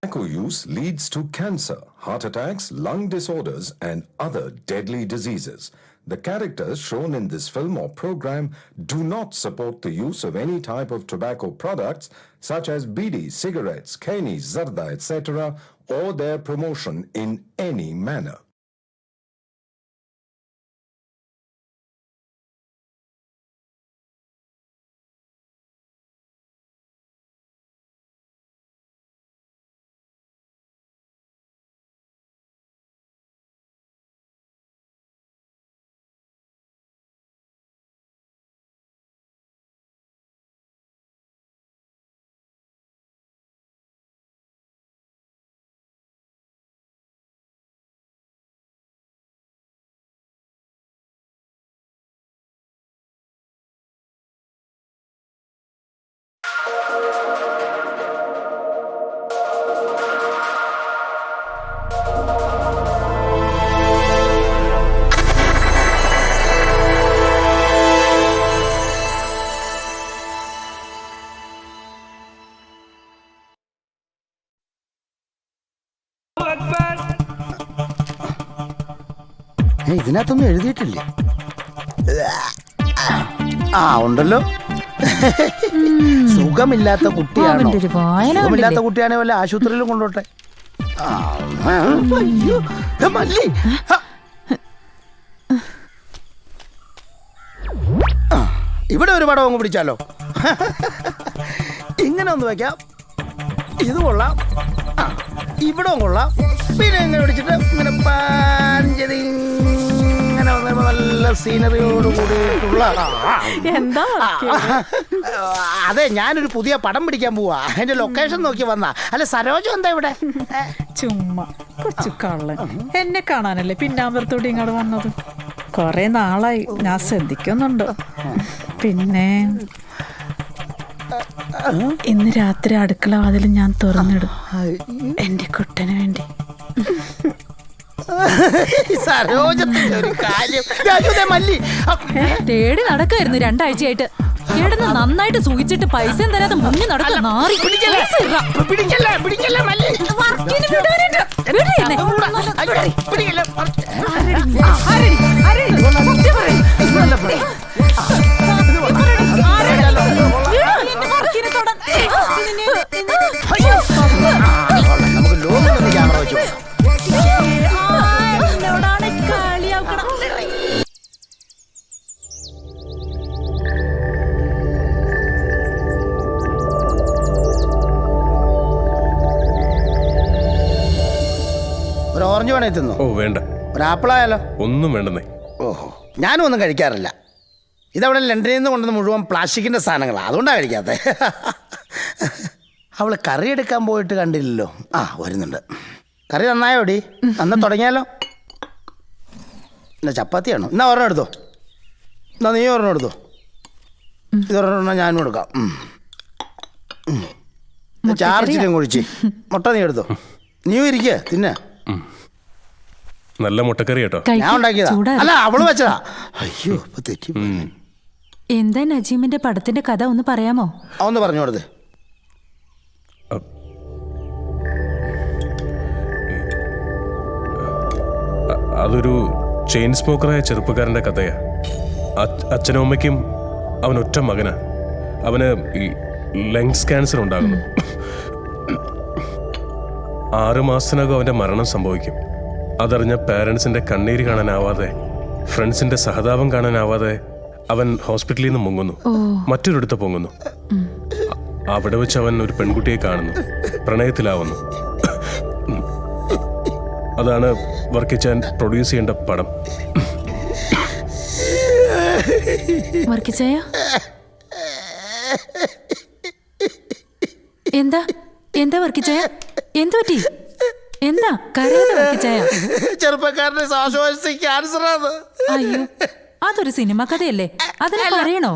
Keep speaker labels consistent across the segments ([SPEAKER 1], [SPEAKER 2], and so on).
[SPEAKER 1] Tobacco use leads to cancer, heart attacks, lung disorders, and other deadly diseases. The characters shown in this film or program do not support the use of any type of tobacco products such as bidi, cigarettes, keni, zarda, etc., or their promotion in any manner.
[SPEAKER 2] ഇതിനകത്തൊന്നും എഴുതിയിട്ടില്ലേ? ആ ഉണ്ടല്ലോ. സുഖമില്ലാത്ത കുട്ടിയാണോ? സുഖമില്ലാത്ത കുട്ടിയാണെ വല്ല ആശുപത്രിയിലും കൊണ്ടോട്ടെ. മല്ലി ഇവിടെ ഒരു പടം അങ്ങ് പിടിച്ചാലോ? ഇങ്ങനെ ഒന്ന് വെക്കാം. ഇത് കൊള്ളാം, ഇവിടെ കൊള്ളാം. പിന്നെ ഇങ്ങനെ പിടിച്ചിട്ട് ഇങ്ങനെ പാഞ്ചതി ഇങ്ങനെ വന്നപ്പോ നല്ല സീനറിയോട് കൂടിയിട്ടുള്ള. അതെ, ഞാനൊരു പുതിയ പടം പിടിക്കാൻ പോവാ. അതിന്റെ ലൊക്കേഷൻ നോക്കി വന്നാ. അല്ല, സരോജം എന്താ ഇവിടെ?
[SPEAKER 3] ചുമ്മാ കൊച്ചു കള്ളൻ. എന്നെ കാണാനല്ലേ പിന്നാമ്പറത്തോടെ ഇങ്ങോട്ട് വന്നത്. കൊറേ നാളായി ഞാൻ ശ്രദ്ധിക്കുന്നുണ്ട്. പിന്നെ ഇന്ന് രാത്രി അടുക്കള വാതിൽ ഞാൻ തുറന്നിടും, എന്റെ കുട്ടന് വേണ്ടി.
[SPEAKER 2] സരോജത്തിന്റെ ഒരു കാര്യം.
[SPEAKER 4] തേടി നടക്കായിരുന്നു 2 ആഴ്ചയായിട്ട്. കിടന്ന് നന്നായിട്ട് സൂചിച്ചിട്ട് പൈസയും തരാതെ മുങ്ങി നടക്കുന്ന നാറി.
[SPEAKER 2] നമുക്ക് ലോകത്ത് ക്യാമറ വെച്ചു. ഒരു ഓറഞ്ച് വേണേ തിന്നു.
[SPEAKER 5] ഓ വേണ്ട.
[SPEAKER 2] ഒരു ആപ്പിളായാലോ?
[SPEAKER 5] ഒന്നും വേണ്ടെന്നേ.
[SPEAKER 2] ഓഹോ, ഞാനും ഒന്നും കഴിക്കാറില്ല. ഇതവിടെ ലണ്ടനിൽ നിന്ന് കൊണ്ടുവന്ന് മുഴുവൻ പ്ലാസ്റ്റിക്കിൻ്റെ സാധനങ്ങളാണ്, അതുകൊണ്ടാണ് കഴിക്കാത്തത്. അവൾ കറി എടുക്കാൻ പോയിട്ട് കണ്ടില്ലല്ലോ. ആ, വരുന്നുണ്ട്. കറി നന്നായോടി? അന്ന് തുടങ്ങിയാലോ? എന്നാ ചപ്പാത്തിയാണോ? എന്നാ ഒരെണ്ണം എടുത്തോ. എന്നാ നീ ഒരെണ്ണം എടുത്തോ. ഇതൊരെണ്ണം ഞാനും എടുക്കാം. ചാർജിലും കുഴിച്ച് മുട്ട നീ എടുത്തോ. നീയും ഇരിക്കുക തിന്നെ.
[SPEAKER 5] നല്ല മുട്ടക്കറി കേട്ടോ.
[SPEAKER 2] ഞാൻ ഉണ്ടാക്കിയതാ. അല്ല, അവള് വെച്ചതാ. അയ്യോ, തെറ്റി.
[SPEAKER 4] എന്താ നജീമിന്റെ പടത്തിന്റെ കഥ ഒന്ന് പറയാമോ?
[SPEAKER 2] ഒന്ന് പറഞ്ഞു കൊടുത്തേ.
[SPEAKER 5] അതൊരു ചെയിൻ സ്മോക്കറായ ചെറുപ്പക്കാരൻ്റെ കഥയാ. അച്ഛനും അമ്മയ്ക്കും അവൻ ഒറ്റ മകനാ. അവന് ഈ ലങ്സ് ക്യാൻസർ ഉണ്ടാകുന്നു. 6 മാസത്തിനകം അവൻ്റെ മരണം സംഭവിക്കും. അതറിഞ്ഞ പാരൻസിൻ്റെ കണ്ണീര് കാണാനാവാതെ, ഫ്രണ്ട്സിൻ്റെ സഹതാപം കാണാനാവാതെ അവൻ ഹോസ്പിറ്റലിൽ നിന്ന് മുങ്ങുന്നു. മറ്റൊരിടത്ത് പൊങ്ങുന്നു. അവിടെ വെച്ച് അവൻ ഒരു പെൺകുട്ടിയെ കാണുന്നു, പ്രണയത്തിലാവുന്നു. അതാണ് വർക്കിച്ചാൻ പ്രൊഡ്യൂസ് ചെയ്യേണ്ട പടം.
[SPEAKER 4] വർക്കിച്ചായ എന്താ എന്താ വർക്കിച്ചായ? എന്തു പറ്റി? എന്താ കരയാതെ വർക്കിച്ചായ?
[SPEAKER 2] ചെറുപ്പക്കാരന്റെ ശ്വാസകോശത്തിൽ ക്യാൻസറാണ്.
[SPEAKER 4] അയ്യോ, അതൊരു സിനിമ കഥയല്ലേ, അതിനെ പറയണോ?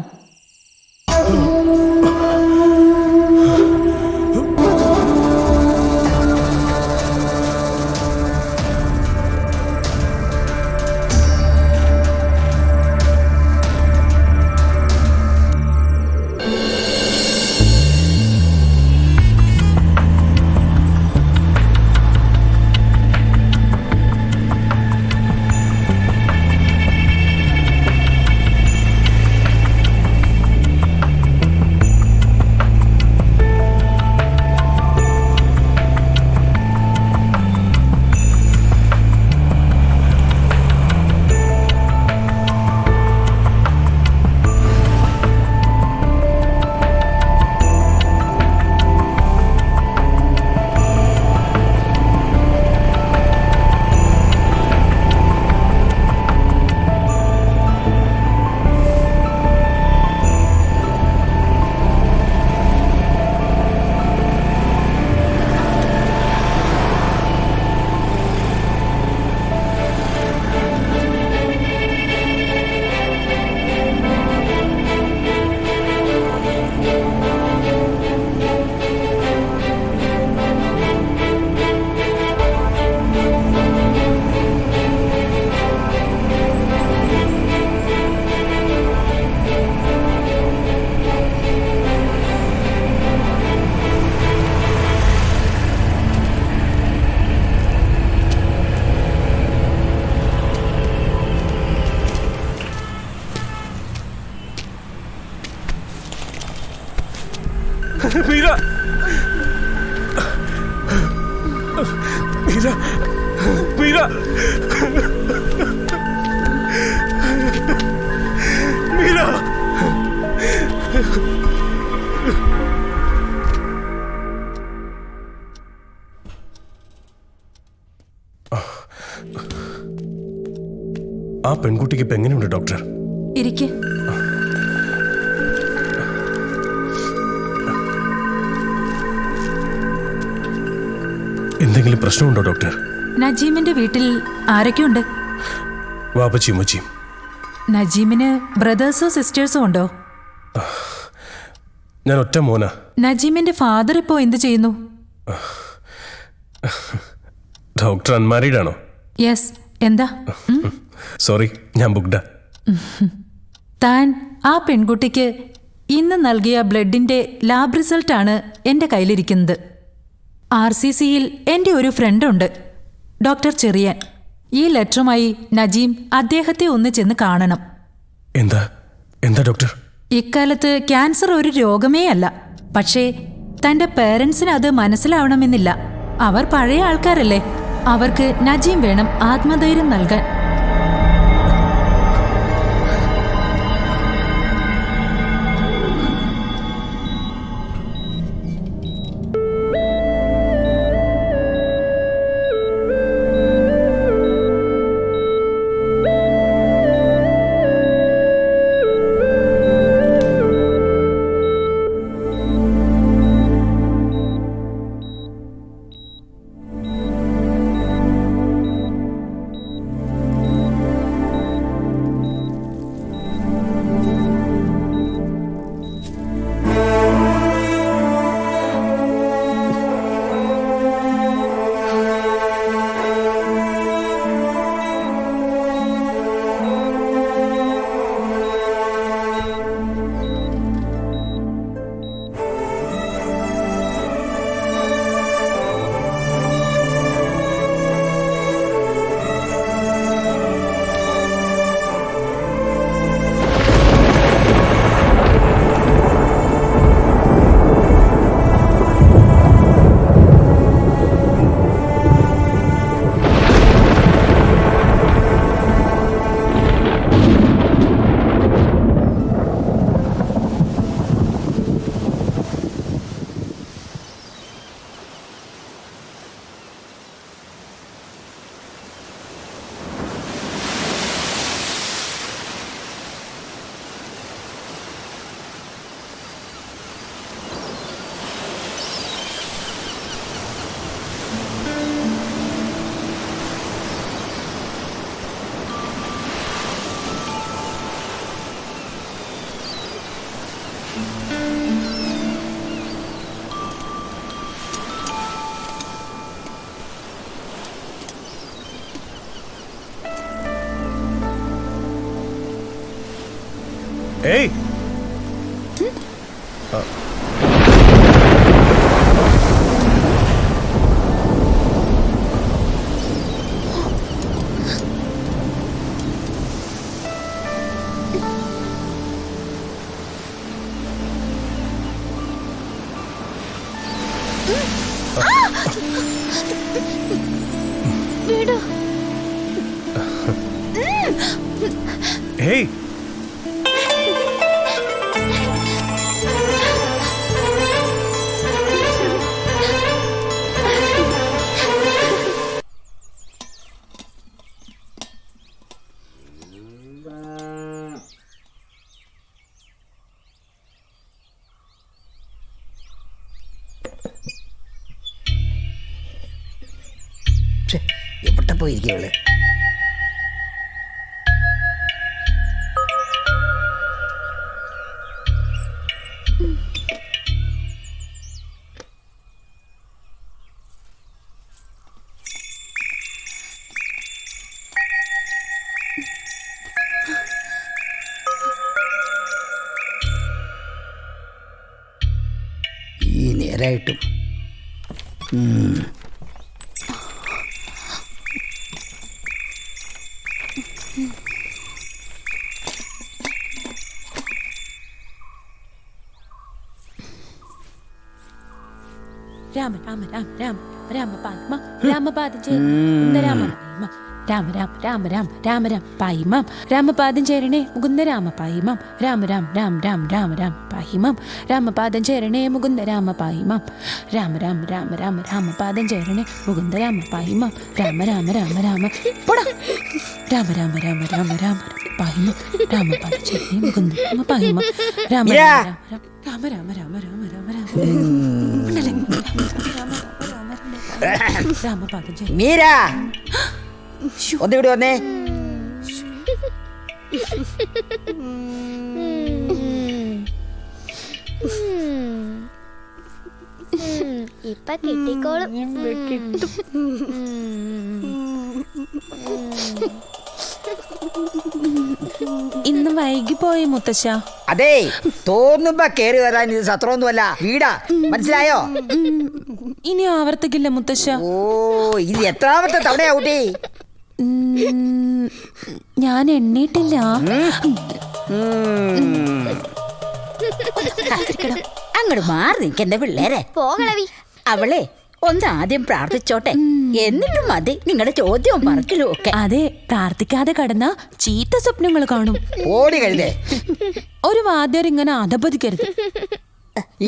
[SPEAKER 5] മീര മീര മീര മീര ആ പെൺകുട്ടിക്ക് ഇപ്പൊ എങ്ങനെയുണ്ട് ഡോക്ടർ?
[SPEAKER 4] ഇരിക്കെ.
[SPEAKER 5] എന്തെങ്കിലും പ്രശ്നമുണ്ടോ ഡോക്ടർ?
[SPEAKER 4] നജീമിന്റെ വീട്ടിൽ ആരൊക്കെയുണ്ട്?
[SPEAKER 5] വാപ്പച്ചിയും ഉമ്മച്ചിയും.
[SPEAKER 4] നജീമിന് ബ്രദേഴ്സോ സിസ്റ്റേഴ്സോ ഉണ്ടോ?
[SPEAKER 5] ഞാൻ ഒറ്റ മോനാ.
[SPEAKER 4] നജീമിന്റെ ഫാദർ ഇപ്പോ എന്ത് ചെയ്യുന്നു?
[SPEAKER 5] ഡോക്ടർ അൺമാരീഡ് ആണോ?
[SPEAKER 4] യെസ്. എന്താ?
[SPEAKER 5] സോറി, ഞാൻ ബുക്ക്ഡാ.
[SPEAKER 4] താൻ ആ പെൺകുട്ടിക്ക് ഇന്ന് നൽകിയ ബ്ലഡിന്റെ ലാബ് റിസൾട്ടാണ് എൻ്റെ കയ്യിലിരിക്കുന്നത്. RCCയിൽ എൻ്റെ ഒരു ഫ്രണ്ടുണ്ട്, ഡോക്ടർ ചെറിയാൻ. ഈ ലെറ്ററുമായി നജീം അദ്ദേഹത്തെ ഒന്ന് ചെന്ന് കാണണം.
[SPEAKER 5] എന്താ എന്താ ഡോക്ടർ?
[SPEAKER 4] ഇക്കാലത്ത് ക്യാൻസർ ഒരു രോഗമേ അല്ല. പക്ഷേ തൻ്റെ പേരൻസിന് അത് മനസ്സിലാവണമെന്നില്ല. അവർ പഴയ ആൾക്കാരല്ലേ. അവർക്ക് നജീം വേണം ആത്മധൈര്യം നൽകാൻ.
[SPEAKER 5] ഏയ്, ഏയ്,
[SPEAKER 2] എവിടെ പോയിരിക്കുള്ളു? ഈ നേരായിട്ടും
[SPEAKER 6] രാമ രാമ രാമ രാമ രാമപാദമ രാമപാദം ചേരണേ രാമ രാമ രാമ രാമ രാമ രാമ പായിമാം രാമപാദം ചേരണേ മുകുന്ദ രാമ പായിമാം രാമ രാമ രാമ രാമ രാമ രാമ പായിമാം രാമപാദം ചേരണേ മുകുന്ദ രാമ പായിമാം രാമ രാമ രാമ രാമ രാമപാദം ചേരണേ മുകുന്ദ രാമ പായിമാം രാമ രാമ രാമ രാമ പോടാ രാമ രാമ രാമ രാമ രാമ പായിമാം രാമപാദം ചേരണേ മുകുന്ദ രാമ പായിമാം രാമ രാമ രാമ രാമ രാമ രാമ രാമ രാമ രാമപാദം ചേരണേ
[SPEAKER 7] മീര ഒന്നിവിടെ വന്നേ.
[SPEAKER 8] ഇപ്പൊ കിട്ടിക്കോളും.
[SPEAKER 6] ഇന്ന് വൈകി പോയി മുത്തശ്ശ.
[SPEAKER 7] അതെ, തോന്നുമ്പോ കേറി വരാൻ ഇത് സത്രമൊന്നുമല്ല, വീടാ. മനസ്സിലായോ?
[SPEAKER 6] ഇനി ആവർത്തിക്കില്ല മുത്തശ്ശ.
[SPEAKER 7] ഓ, ഇത് എത്രാമത്തെ തവണയാ കുട്ടി?
[SPEAKER 6] ഞാൻ എണ്ണീട്ടില്ല.
[SPEAKER 9] അങ്ങോട്ട് മാറി നിൽക്കണ്ട പിള്ളേരെ.
[SPEAKER 8] പോകളവി.
[SPEAKER 9] അവളെ ഒന്ന് ആദ്യം പ്രാർത്ഥിച്ചോട്ടെ, എന്നിട്ടും മതി നിങ്ങളുടെ ചോദ്യവും പറച്ചിലും ഒക്കെ.
[SPEAKER 6] അതെ, പ്രാർത്ഥിക്കാതെ കടന്ന ചീത്ത സ്വപ്നങ്ങൾ കാണും.
[SPEAKER 7] ഓടി കഴുതേ,
[SPEAKER 6] ഒരു വാദ്യർ ഇങ്ങനെ അധപതിക്കരുത്.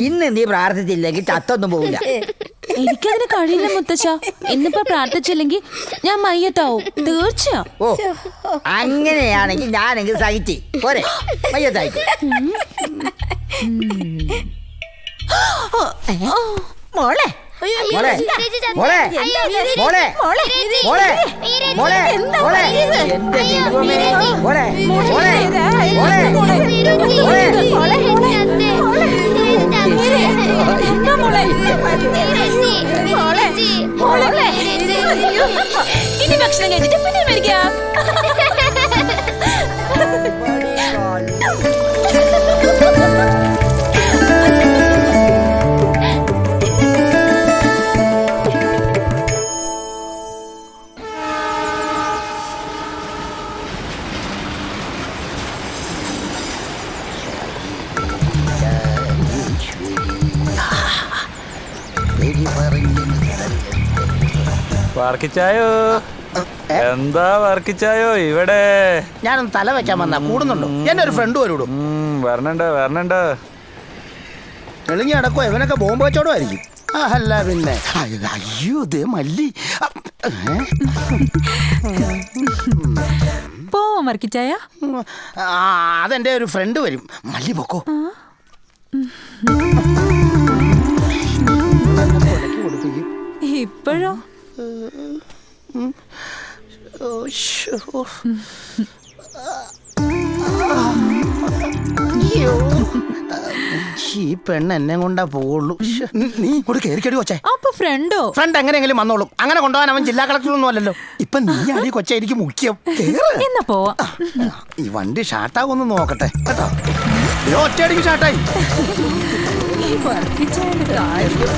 [SPEAKER 7] ഇന്ന് നീ പ്രാർത്ഥിച്ചില്ലെങ്കിൽ ചത്തൊന്നും പോവില്ല.
[SPEAKER 6] എനിക്കതിന് കഴിയില്ല മുത്തശ്ശ. ഇന്നിപ്പോ പ്രാർത്ഥിച്ചില്ലെങ്കിൽ ഞാൻ മയ്യത്താവും, തീർച്ചയാ.
[SPEAKER 7] ഓ, അങ്ങനെയാണെങ്കിൽ ഞാനെങ്കിൽ സഹിച്ച് പോരെ, മയ്യത്തായിക്കോ.
[SPEAKER 9] മോളെ
[SPEAKER 7] മോളെ മോളെ മോളെ മോളെ മോളെ മോളെ എന്റെ ദൈവമേ, മോളെ മോളെ മോളെ
[SPEAKER 6] ഇനി ഭക്ഷണം കഴിച്ചിട്ട് പിന്നെ മേടിക്കാം.
[SPEAKER 10] വർക്കിച്ചായോ? എന്താ വർക്കിച്ചായോ ഇവിടെ?
[SPEAKER 2] ഞാനൊന്ന് തല വെക്കാൻ വന്നാ കൂടുന്നുണ്ടോ? എന്റെ ഒരു ഫ്രണ്ട് വരൂടും.
[SPEAKER 10] വരണുണ്ട്.
[SPEAKER 2] തെളിഞ്ഞ് നടക്കോ? ഇവനൊക്കെ ബോംബ് വെച്ചോടുമായിരിക്കും. അല്ല പിന്നെ. അയ്യോ, ദേ മല്ലി.
[SPEAKER 6] പോവാം വർക്കിച്ചായ.
[SPEAKER 2] അതെന്റെ ഒരു ഫ്രണ്ട് വരും. മല്ലി പൊക്കോ.
[SPEAKER 6] ഇപ്പോഴോ?
[SPEAKER 2] ഈ പെണ്ണ് എന്നെ കൊണ്ടാ പോവുള്ളൂ. നീ ഇങ്ങോട്ട് കയറിക്കടി കൊച്ചേ.
[SPEAKER 6] അപ്പൊ ഫ്രണ്ടോ?
[SPEAKER 2] ഫ്രണ്ട് എങ്ങനെയെങ്കിലും വന്നോളും. അങ്ങനെ കൊണ്ടുപോകാൻ അവൻ ജില്ലാ കളക്ടറൊന്നും അല്ലല്ലോ. ഇപ്പൊ നീ അടി കൊച്ചേ എനിക്ക് മുഖ്യം.
[SPEAKER 6] എന്നാ പോവാ.
[SPEAKER 2] ഈ വണ്ടി ഷാർട്ടാവൊന്ന് നോക്കട്ടെ കേട്ടോ. ഒറ്റയടിക്ക് ഷാർട്ടായി.
[SPEAKER 6] വർക്കിച്ചായന്റെ കാര്യം.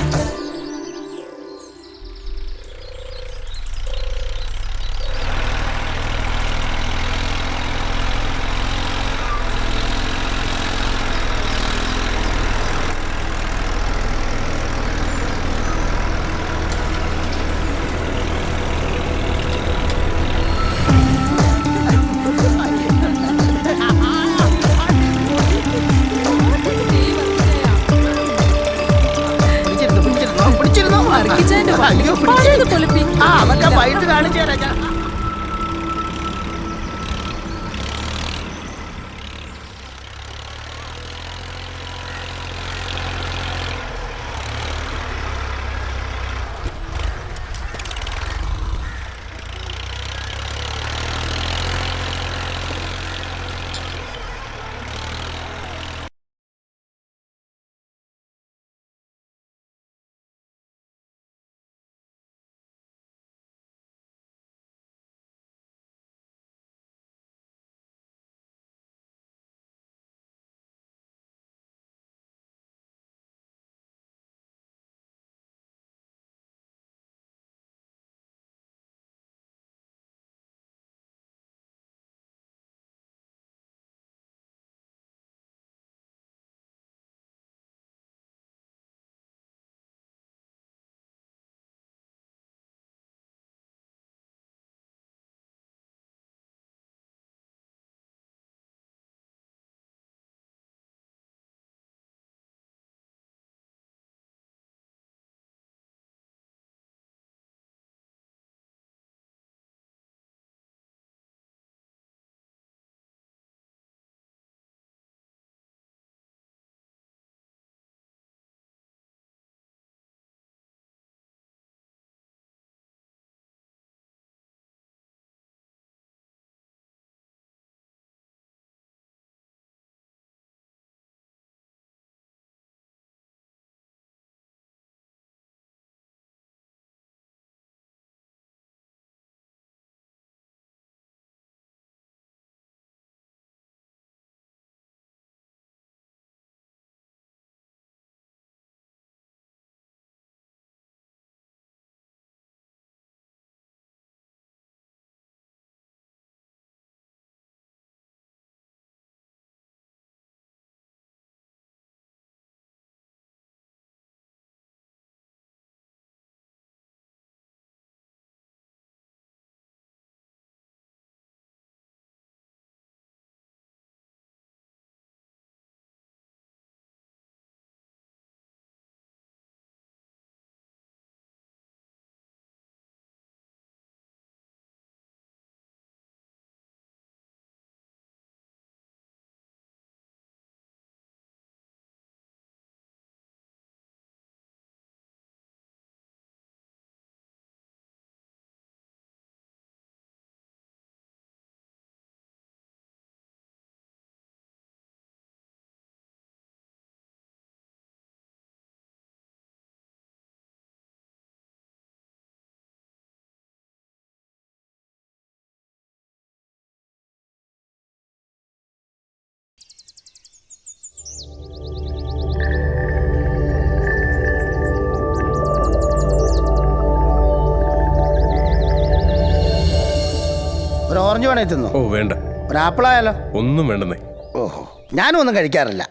[SPEAKER 2] ഓറഞ്ച് വേണേ തിന്നു.
[SPEAKER 5] ഓ വേണ്ട,
[SPEAKER 2] ഒരു ആപ്പിളായാലോ?
[SPEAKER 5] ഒന്നും വേണ്ടെന്നേ.
[SPEAKER 2] ഓഹോ, ഞാനും ഒന്നും കഴിക്കാറില്ല.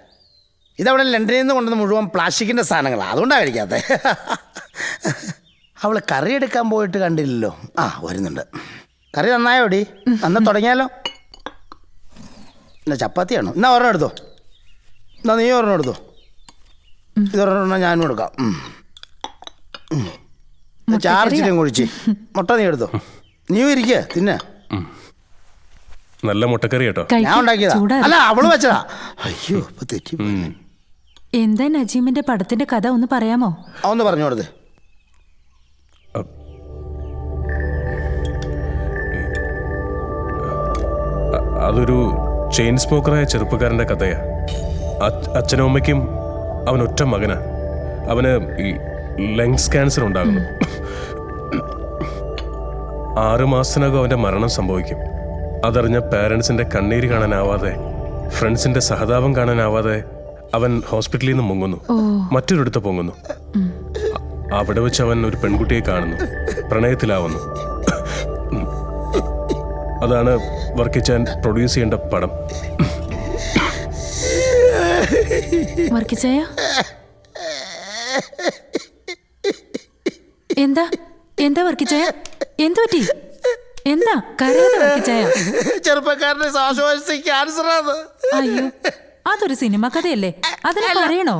[SPEAKER 2] ഇതവിടെ ലണ്ടനിൽ നിന്ന് കൊണ്ടുവന്ന് മുഴുവൻ പ്ലാസ്റ്റിക്കിൻ്റെ സാധനങ്ങളാണ്, അതുകൊണ്ടാണ് കഴിക്കാത്തത്. അവൾ കറി എടുക്കാൻ പോയിട്ട് കണ്ടില്ലല്ലോ. ആ വരുന്നുണ്ട്. കറി നന്നായോടി? അന്ന് തുടങ്ങിയാലോ? എന്നാ ചപ്പാത്തിയാണോ? എന്നാ ഒരെണ്ണം എടുത്തോ. എന്നാ നീ ഒരെണ്ണം എടുത്തോ. ഇതൊരെണ്ണം ഞാനും എടുക്കാം. ചാർജിലും കുഴിച്ച് മുട്ട നീ എടുത്തോ. നീയും ഇരിക്കുക തിന്നെ.
[SPEAKER 5] നല്ല മുട്ടക്കറി കേട്ടോ.
[SPEAKER 2] ഞാൻ ഉണ്ടാക്കിയതാ. അല്ല അവള് വെച്ചതാ. അയ്യോ ഇപ്പൊ തെറ്റി.
[SPEAKER 4] എന്താ നജീമിന്റെ പടത്തിന്റെ കഥ ഒന്ന് പറയാമോ?
[SPEAKER 2] ഒന്ന് പറഞ്ഞു കൊടുത്തേ.
[SPEAKER 5] അതൊരു ചെയിൻ സ്മോക്കറായ ചെറുപ്പക്കാരൻ്റെ കഥയാ. അച്ഛനും അമ്മയ്ക്കും അവൻ ഒറ്റ മകനാ. അവന് ഈ ലങ്സ് ക്യാൻസർ ഉണ്ടാകുന്നു. 6 മാസത്തിനകം അവൻ്റെ മരണം സംഭവിക്കും. അതറിഞ്ഞ പാരൻസിൻ്റെ കണ്ണീര് കാണാനാവാതെ, ഫ്രണ്ട്സിൻ്റെ സഹതാപം കാണാനാവാതെ അവൻ ഹോസ്പിറ്റലിൽ നിന്ന് മുങ്ങുന്നു. മറ്റൊരിടത്ത് പൊങ്ങുന്നു. അവിടെ വെച്ച് അവൻ ഒരു പെൺകുട്ടിയെ കാണുന്നു, പ്രണയത്തിലാവുന്നു. അതാണ് വർക്കിച്ചാൻ പ്രൊഡ്യൂസ് ചെയ്യേണ്ട പടം.
[SPEAKER 4] വർക്കിച്ചായ എന്താ എന്താ വർക്കിച്ചായ? എന്തു പറ്റി? എന്താ കരയാതെ വർക്കിച്ചായ?
[SPEAKER 2] ചെറുപ്പക്കാരന്റെ ശ്വാസകോശ ക്യാൻസറാണ്.
[SPEAKER 4] അയ്യോ, അതൊരു സിനിമ കഥയല്ലേ, അതിനെ പറയണോ?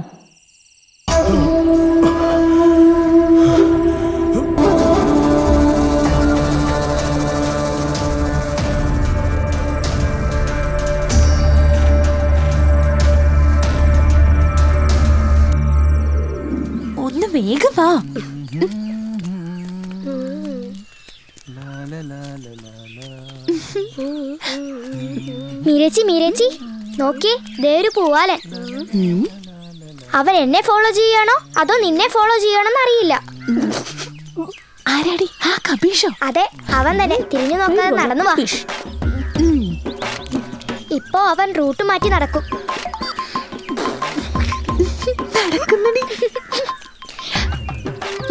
[SPEAKER 6] ഒന്ന് വേഗം വാ.
[SPEAKER 8] മീരേച്ചി മീരേച്ചി നോക്കിയേ, ദേ ഒരു പൂവാലൻ. അവൻ എന്നെ ഫോളോ ചെയ്യാണോ അതോ നിന്നെ ഫോളോ ചെയ്യണമെന്ന് അറിയില്ല.
[SPEAKER 6] ആരാടി? ആ കബീഷോ?
[SPEAKER 8] അതെ, അവൻ തന്നെ. തിരിഞ്ഞു നോക്കാതെ നടന്നു വാ. ഇപ്പോ അവൻ റൂട്ട് മാറ്റി നടക്കും.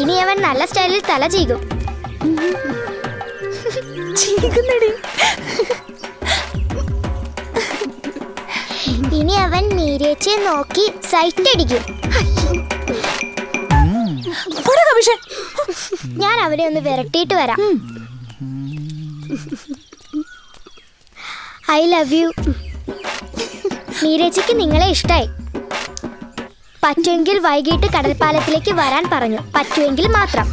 [SPEAKER 8] ഇനി അവൻ നല്ല സ്റ്റൈലിൽ തല ചീകും. ഇനി അവൻ മീരേച്ചിയെ നോക്കി സൈറ്റ് അടിക്കും. ഞാൻ അവരെ ഒന്ന് വിരട്ടിയിട്ട് വരാം. I love U. മീരേച്ചിക്ക് നിങ്ങളെ ഇഷ്ടായി. പറ്റുമെങ്കിൽ വൈകിട്ട് കടൽപ്പാലത്തിലേക്ക് വരാൻ പറഞ്ഞു. പറ്റുമെങ്കിൽ മാത്രം.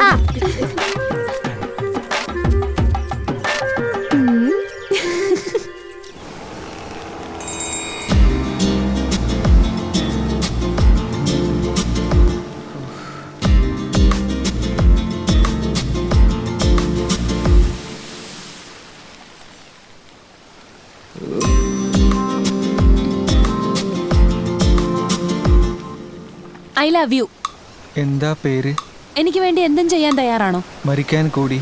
[SPEAKER 8] ആ
[SPEAKER 6] ഐ ലവ് യു.
[SPEAKER 10] എന്താ പേര്?
[SPEAKER 6] എനിക്ക് വേണ്ടി എന്തും ചെയ്യാൻ തയ്യാറാണോ?
[SPEAKER 10] മരിക്കാൻ കൂടി.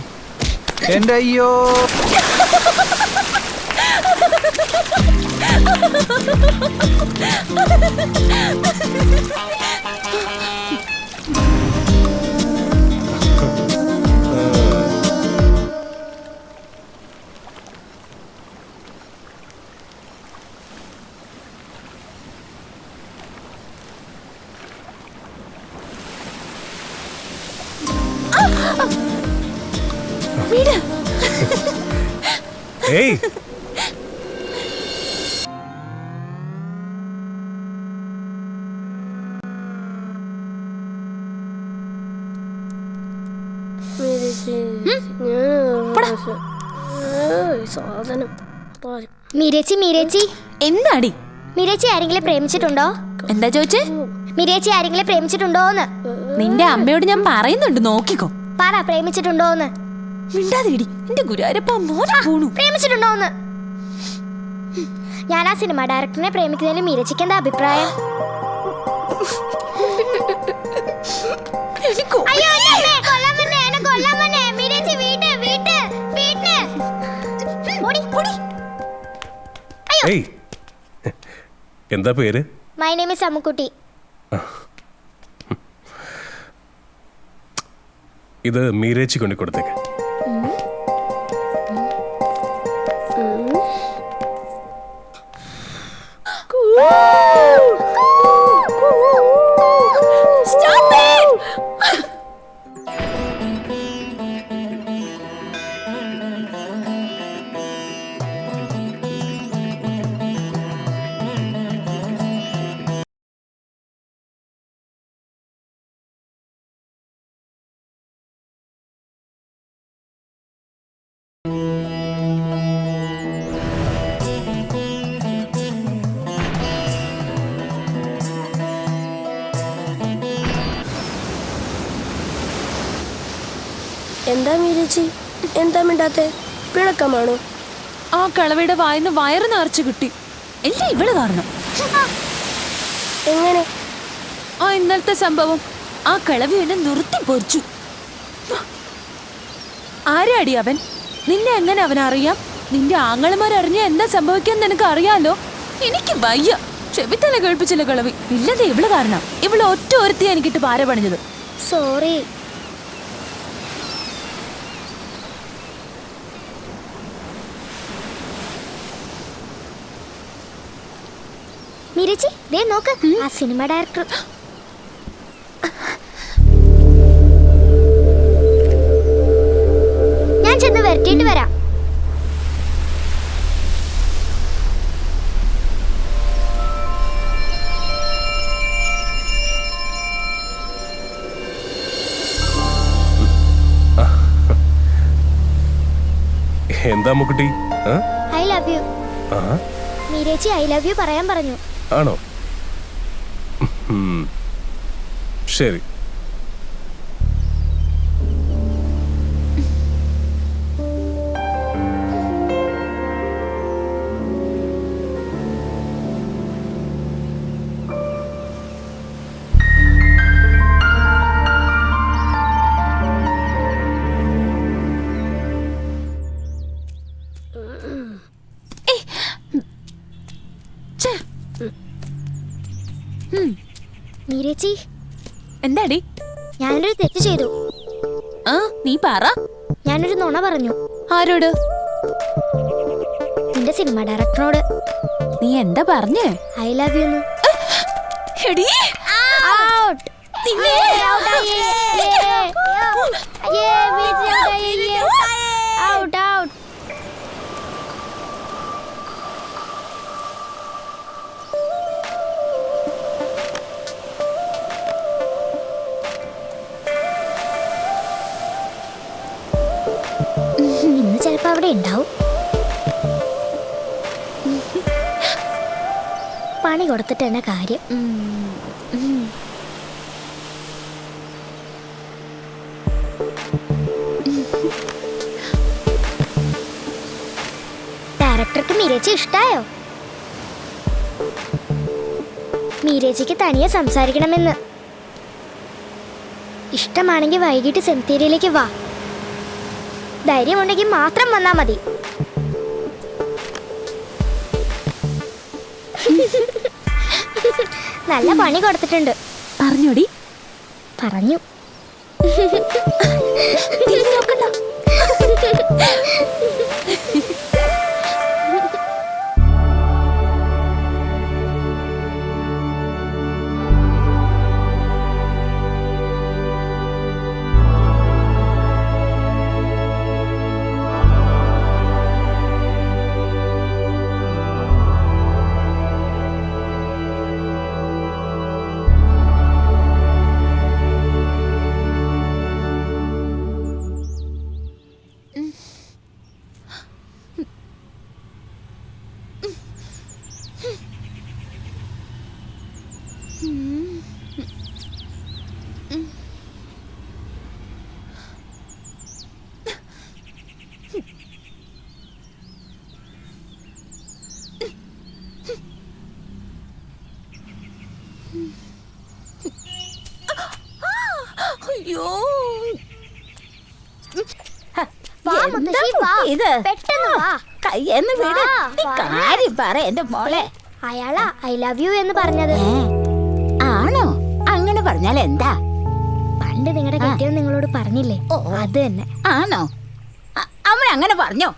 [SPEAKER 10] എന്റെ അയ്യോ.
[SPEAKER 5] ഏയ്,
[SPEAKER 8] മീരേച്ചി മീരേച്ചി
[SPEAKER 6] എന്താടി?
[SPEAKER 8] മീരേച്ചി ആരെങ്കിലും പ്രേമിച്ചിട്ടുണ്ടോ?
[SPEAKER 6] എന്താ ചോദിച്ചേ?
[SPEAKER 8] മീരേച്ചി ആരെങ്കിലും പ്രേമിച്ചിട്ടുണ്ടോന്ന്?
[SPEAKER 6] നിന്റെ അമ്മയോട് ഞാൻ പറയുന്നുണ്ട്, നോക്കിക്കോ.
[SPEAKER 8] പറ, പ്രേമിച്ചിട്ടുണ്ടോന്ന്?
[SPEAKER 6] മിണ്ടാതിരിടി, എന്റെ ഗുരുവായൂരപ്പ മോനെ പോണു.
[SPEAKER 8] പ്രേമിച്ചിട്ടുണ്ടോന്ന്? ഞാൻ ആ സിനിമ ഡയറക്ടറിനെ പ്രേമിക്കുന്നതിൽ മീരച്ചിക്ക് എന്താ അഭിപ്രായം? അയ്യോ, എന്നെ അമ്മേ, കൊല്ലാൻ വന്നേ, എന്നെ കൊല്ലാൻ വന്നേ. മീരച്ചി, വീട്ട്. ഓടി.
[SPEAKER 5] ഏയ്, എന്താ പേര്?
[SPEAKER 8] My name is Ammukutty.
[SPEAKER 5] ഇത് മീരേച്ചി കൊണ്ടു കൊടുത്തേക്ക്.
[SPEAKER 6] Stop it!
[SPEAKER 8] എന്താ മീരച്ചി, എന്താ മിണ്ടാത്തെ? പിണക്കമാണോ?
[SPEAKER 6] ആ കളവയുടെ വായിന്ന് വയറ് നിറച്ചു കിട്ടി.
[SPEAKER 9] എല്ലാം ഇവള് കാരണം.
[SPEAKER 8] എങ്ങനെ?
[SPEAKER 6] ആ ഇന്നലത്തെ സംഭവം ആ കളവി എന്നെ നിർത്തി പൊരിച്ചു. ആരാടി അവൻ? നിന്നെ എങ്ങനെ അവനറിയാം? നിന്റെ ആങ്ങളമാരറിഞ്ഞ എന്താ സംഭവിക്കാന്ന് നിനക്ക് അറിയാലോ. എനിക്ക് വയ്യ. ചെവിത്തല കേൾപ്പിച്ചില്ല കളവി. ഇല്ലതേ ഇവള് കാരണം. ഇവള് ഒറ്റ ഒരുത്തി എനിക്കിട്ട് പാര പണിഞ്ഞത്.
[SPEAKER 8] സോറി. മീരച്ചി, ദേ നോക്ക്, ആ സിനിമ ഡയറക്ടർ. ഞാൻ ചെന്ന് വരട്ടിയിട്ട് വരാം.
[SPEAKER 5] എന്താ മുക്കുട്ടി?
[SPEAKER 8] I love you. മീരച്ചി ഐ ലവ് യു പറയാൻ പറഞ്ഞു.
[SPEAKER 5] ആണോ? ശരി.
[SPEAKER 8] മീരച്ചി,
[SPEAKER 6] എന്താടി?
[SPEAKER 8] ഞാനൊരു തെറ്റ് ചെയ്തു.
[SPEAKER 6] ആ നീ പറ.
[SPEAKER 8] ഞാനൊരു നുണ പറഞ്ഞു.
[SPEAKER 6] ആരോട്?
[SPEAKER 8] നിന്റെ സിനിമ ഡയറക്ടറോട്.
[SPEAKER 6] നീ എന്താ പറഞ്ഞേ?
[SPEAKER 8] I love you. ഇന്ന് ചിലപ്പോ അവിടെ ഉണ്ടാവും. പണി കൊടുത്തിട്ട് തന്നെ കാര്യം. ഡയറക്ടർക്ക് മീരച്ചി ഇഷ്ടായോ? മീരച്ചിക്ക് തനിയെ സംസാരിക്കണമെന്ന്. ഇഷ്ടമാണെങ്കിൽ വൈകിട്ട് സെമിത്തേരിയിലേക്ക് വാ. ധൈര്യമുണ്ടെങ്കിൽ മാത്രം വന്നാ മതി. നല്ല പണി കൊടുത്തിട്ടുണ്ട്.
[SPEAKER 6] പറഞ്ഞോടി?
[SPEAKER 8] പറഞ്ഞു.
[SPEAKER 6] അയ്യോ,
[SPEAKER 9] ഇത്
[SPEAKER 8] പെട്ടെന്ന് വാ.
[SPEAKER 9] കയ്യെന്ന് വീട്. കാര്യം പറ എന്റെ മോളെ.
[SPEAKER 8] അയാളാ ഐ ലവ് യു എന്ന് പറഞ്ഞത്.
[SPEAKER 9] ആണോ? അങ്ങനെ പറഞ്ഞാൽ എന്താ?
[SPEAKER 8] പണ്ട് നിങ്ങളുടെ കെട്ടിയവൻ നിങ്ങളോട് പറഞ്ഞില്ലേ, അത് തന്നെ.
[SPEAKER 9] ആണോ? അവൻ അങ്ങനെ പറഞ്ഞോ?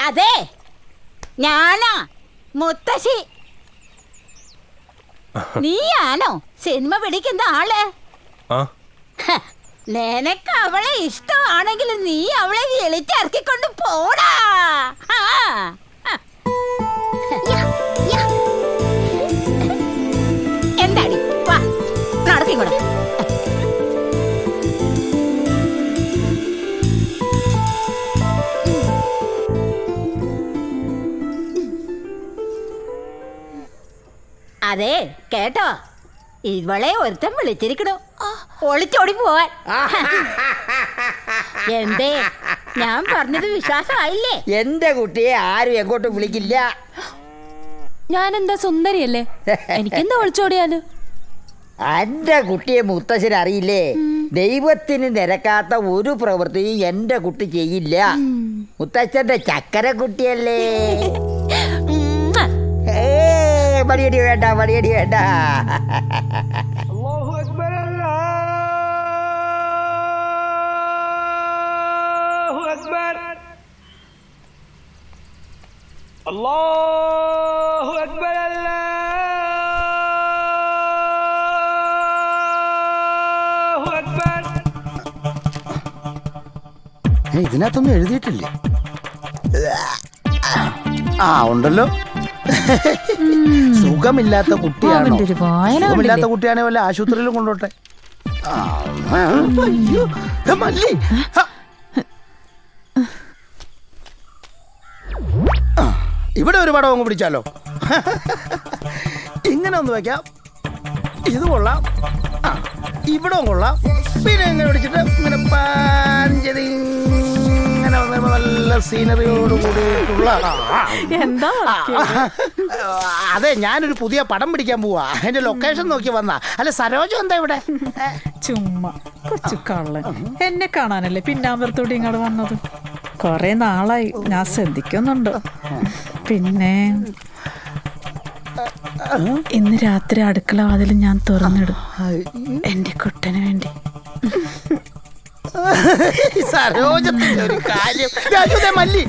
[SPEAKER 9] അതെ, ഞാനാ മുത്തശ്ശി. നീയാണോ സിനിമ പിടിക്കുന്ന ആള്?
[SPEAKER 5] ആ
[SPEAKER 9] ഹ, നിനക്ക് അവളെ ഇഷ്ടമാണെങ്കിൽ നീ അവളെ വിളിച്ചിറക്കിക്കൊണ്ട് പോടാ. ആ, ആ. എന്താടി, വാ നടത്തിക്കൂടാ. അതെ കേട്ടോ, ഇവളെ ഒരുത്തൻ വിളിച്ചിരിക്കണു ഒളിച്ചോടി പോവാൻ. എന്തേ, ഞാൻ പറഞ്ഞത് വിശ്വാസമായില്ലേ?
[SPEAKER 7] എന്റെ കുട്ടിയെ ആരും എങ്ങോട്ടും വിളിക്കില്ല.
[SPEAKER 6] ഞാനെന്താ സുന്ദരിയല്ലേ, എനിക്കെന്താ ഒളിച്ചോടിയാല്?
[SPEAKER 7] എന്റെ കുട്ടിയെ മുത്തശ്ശന് അറിയില്ലേ? ദൈവത്തിന് നിരക്കാത്ത ഒരു പ്രവൃത്തിയും എന്റെ കുട്ടി ചെയ്യില്ല. മുത്തച്ഛന്റെ ചക്കര കുട്ടിയല്ലേ. മടിയടി വേണ്ട, മടിയടി വേണ്ട.
[SPEAKER 2] ഇതിനകത്തൊന്നും എഴുതിയിട്ടില്ലേ? ആ ഉണ്ടല്ലോ. സുഖമില്ലാത്ത കുട്ടിയാണോ?
[SPEAKER 6] അവന്റെ ഒരു വായന
[SPEAKER 2] സുഖമില്ലാത്ത
[SPEAKER 6] കണ്ടില്ലേ?
[SPEAKER 2] കുട്ടിയാണെ വല്ല ആശുപത്രിയിലും കൊണ്ടോട്ടെ. അയ്യോ, മല്ലി. ഇവിടെ ഒരു പടം അങ്ങ് പിടിച്ചാലോ? ഇങ്ങനെ ഒന്ന് വെക്കാം. ഇത് കൊള്ളാം. ഇവിടെ കൊള്ളാം. പിന്നെ ഇങ്ങനെ പിടിച്ചിട്ട് ഇങ്ങനെ പാഞ്ചതി ഇങ്ങനെ വന്നപ്പോ നല്ല സീനറിയോട് കൂടിയിട്ടുള്ള.
[SPEAKER 3] എന്താ
[SPEAKER 2] അതെ, ഞാനൊരു പുതിയ പടം പിടിക്കാൻ പോവാ. അതിന്റെ ലൊക്കേഷൻ നോക്കി വന്നാ. അല്ല, സരോജം എന്താ ഇവിടെ?
[SPEAKER 3] ചുമ്മാ കൊച്ചു കള്ളൻ. എന്നെ കാണാനല്ലേ പിന്നാമ്പറത്തോടെ ഇങ്ങോട്ട് വന്നത്. കൊറേ നാളായി ഞാൻ ശ്രദ്ധിക്കുന്നുണ്ട്. പിന്നെ ഇന്ന് രാത്രി അടുക്കള വാതിൽ ഞാൻ തുറന്നിടും എന്റെ കുട്ടന് വേണ്ടി.
[SPEAKER 2] സരോജത്തിന്റെ ഒരു കാര്യം. രാജുദേ, മല്ലി.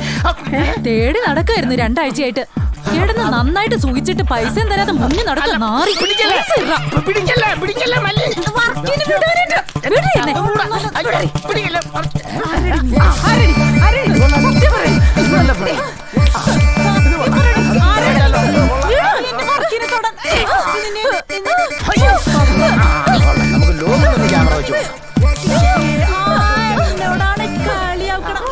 [SPEAKER 4] തേടി നടക്കായിരുന്നു 2 ആഴ്ചയായിട്ട്. കിടന്ന് നന്നായിട്ട് സൂചിച്ചിട്ട് പൈസയും തരാതെ മുന്നിൽ നടക്കുക നാറി.
[SPEAKER 2] പിടിക്കല്ലേ, പിടിക്കല്ലേ മല്ലി.
[SPEAKER 4] വർക്കിന് വിടുവാനായിട്ട്. വിട് എന്നെ.
[SPEAKER 2] പിടിക്കല്ലേ.
[SPEAKER 4] സത്യം പറയ്. എന്നെ വർക്കിന് തൊടാൻ.
[SPEAKER 2] നമുക്ക് ലോകത്ത് ക്യാമറ വെച്ചു.
[SPEAKER 4] എന്നോടാണ് കളിയാക്കണം.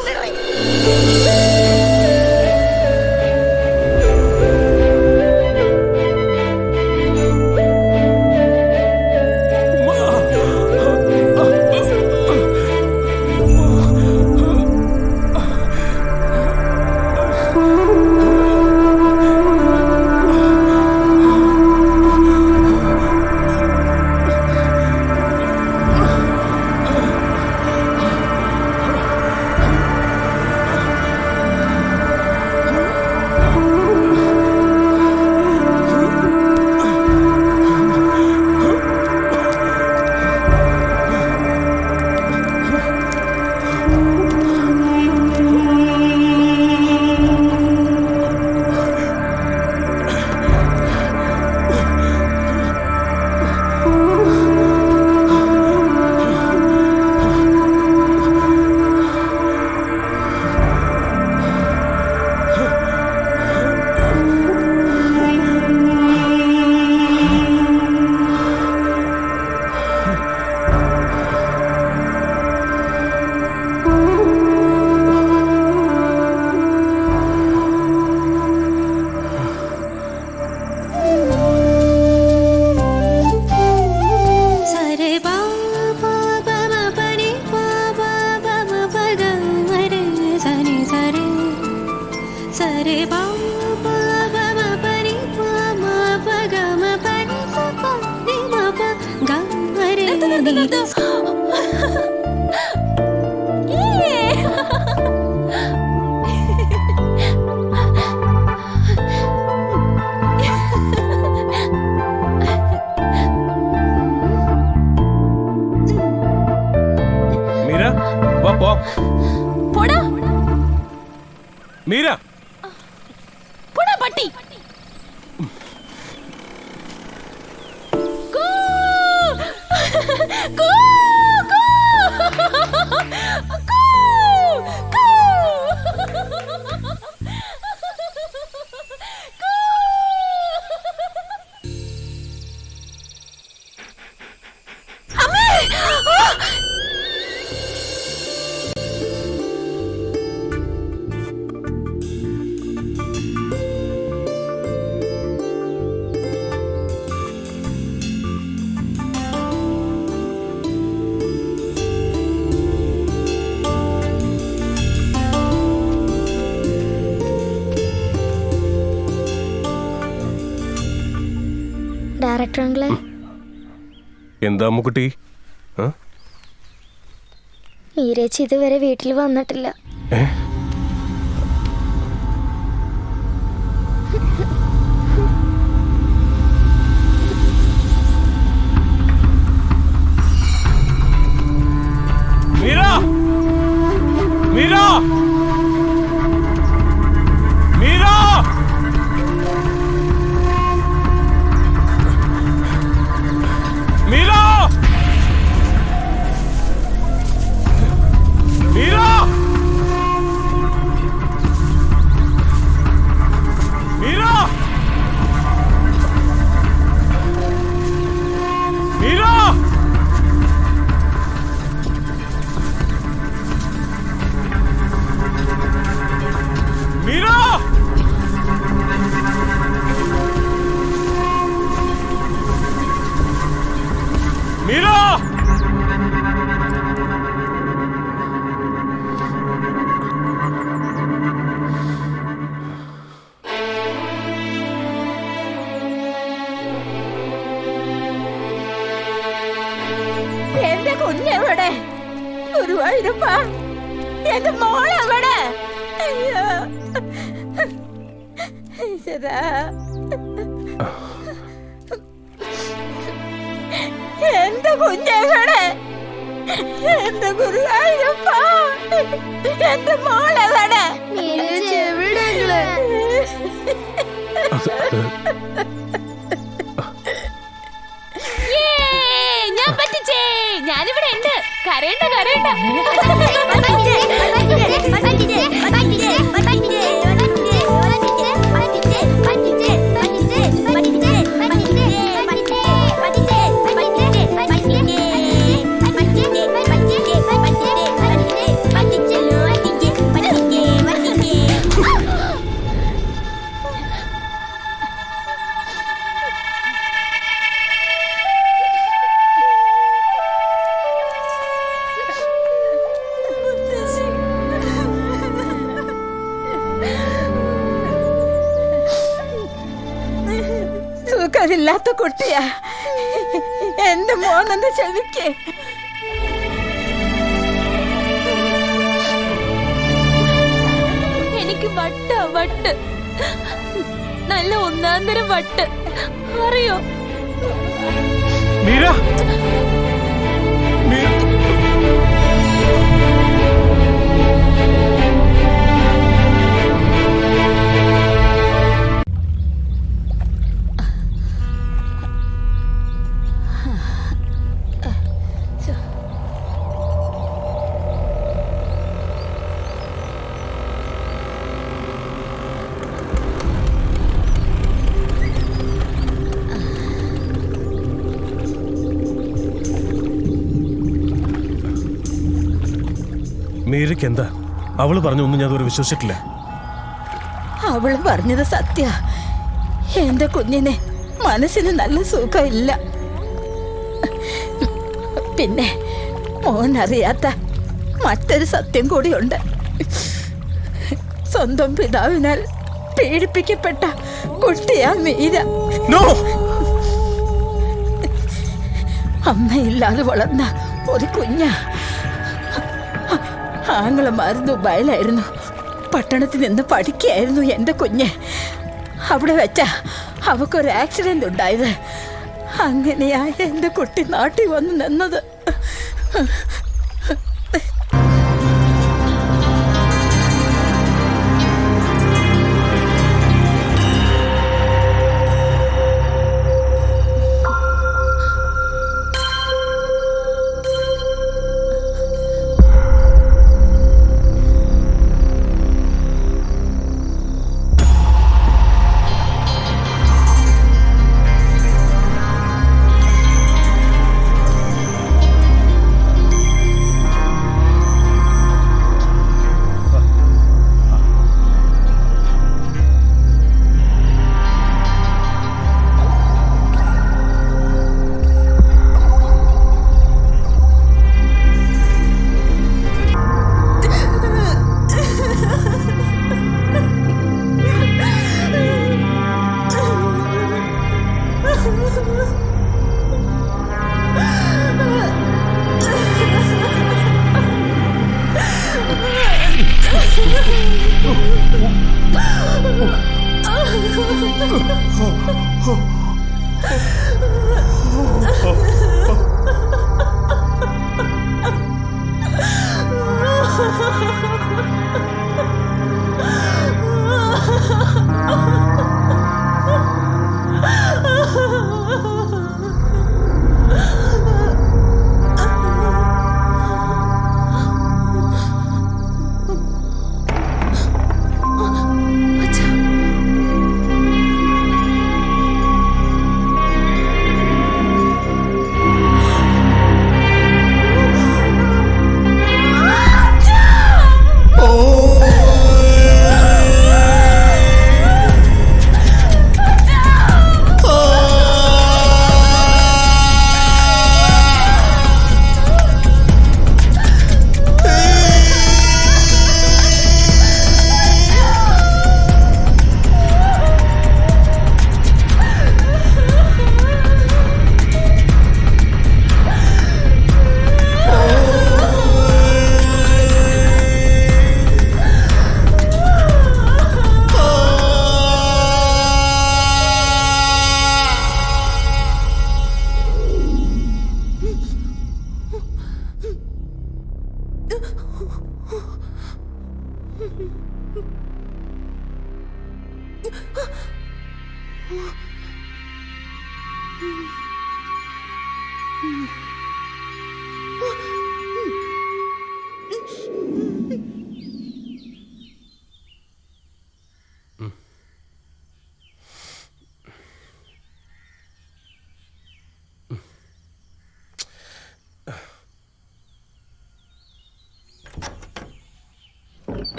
[SPEAKER 5] മീര, വാ പോ.
[SPEAKER 6] പോടാ.
[SPEAKER 5] മീര,
[SPEAKER 6] കൂ, കൂ. കൂ, കൂ. അമ്മേ! ആ!
[SPEAKER 8] ഡയറക്ടർ അങ്കിളെ,
[SPEAKER 5] എന്താ അമ്മുക്കുട്ടി? ആ?
[SPEAKER 8] നീരേച്ചി ഇതുവരെ വീട്ടിൽ വന്നിട്ടില്ല.
[SPEAKER 5] ഏ? മീര! മീര! മീര! മീര! മീര! മീര! മീര! മീര! മീര!
[SPEAKER 9] എന്റെ കുഞ്ഞെവിടെ? ഗുരുവായൂരപ്പ, എന്റെ മോളെവിടെ? അയ്യോ ഈശ്വരാ. എന്റെ കുഞ്ഞെവിടെ? എന്റെ ഗുരുവായൂരപ്പ, എന്റെ മോളെവിടെ?
[SPEAKER 8] നീരേച്ചി എവിടെ അങ്കിളെ?
[SPEAKER 6] ഞാൻ പറ്റിച്ചേ, ഞാനിവിടെ ഉണ്ട്. കരയണ്ട കരയണ്ട.
[SPEAKER 9] സുഖമില്ലാത്ത കുട്ടിയാ എന്റെ മോനെന്ന് ചെവിക്ക്.
[SPEAKER 6] എനിക്ക് വട്ട് നല്ല ഒന്നാന്തരം വട്ട് അറിയോ?
[SPEAKER 5] മീര! മീര! മീരയ്ക്ക് എന്താ? അവള് പറഞ്ഞൊന്നും ഞാൻ അതുവരെ വിശ്വസിച്ചിട്ടില്ല.
[SPEAKER 9] അവള് പറഞ്ഞത് സത്യ. എന്റെ കുഞ്ഞിനെ മനസ്സിന് നല്ല സുഖമില്ല. പിന്നെ മോനറിയാത്ത മറ്റൊരു സത്യം കൂടിയുണ്ട്. സ്വന്തം പിതാവിനാൽ പീഡിപ്പിക്കപ്പെട്ട കുട്ടിയാ മീര. അമ്മയില്ലാതെ വളർന്ന ഒരു കുഞ്ഞാ. ആങ്ങളമാർ ദുബായിലായിരുന്നു. പട്ടണത്തിൽ നിന്ന് പഠിക്കുകയായിരുന്നു എൻ്റെ കുഞ്ഞ്. അവിടെ വെച്ചാ അവക്കൊരു ആക്സിഡന്റ് ഉണ്ടായത്. അങ്ങനെയാ എൻ്റെ കുട്ടി നാട്ടിൽ വന്ന് നിന്നത്.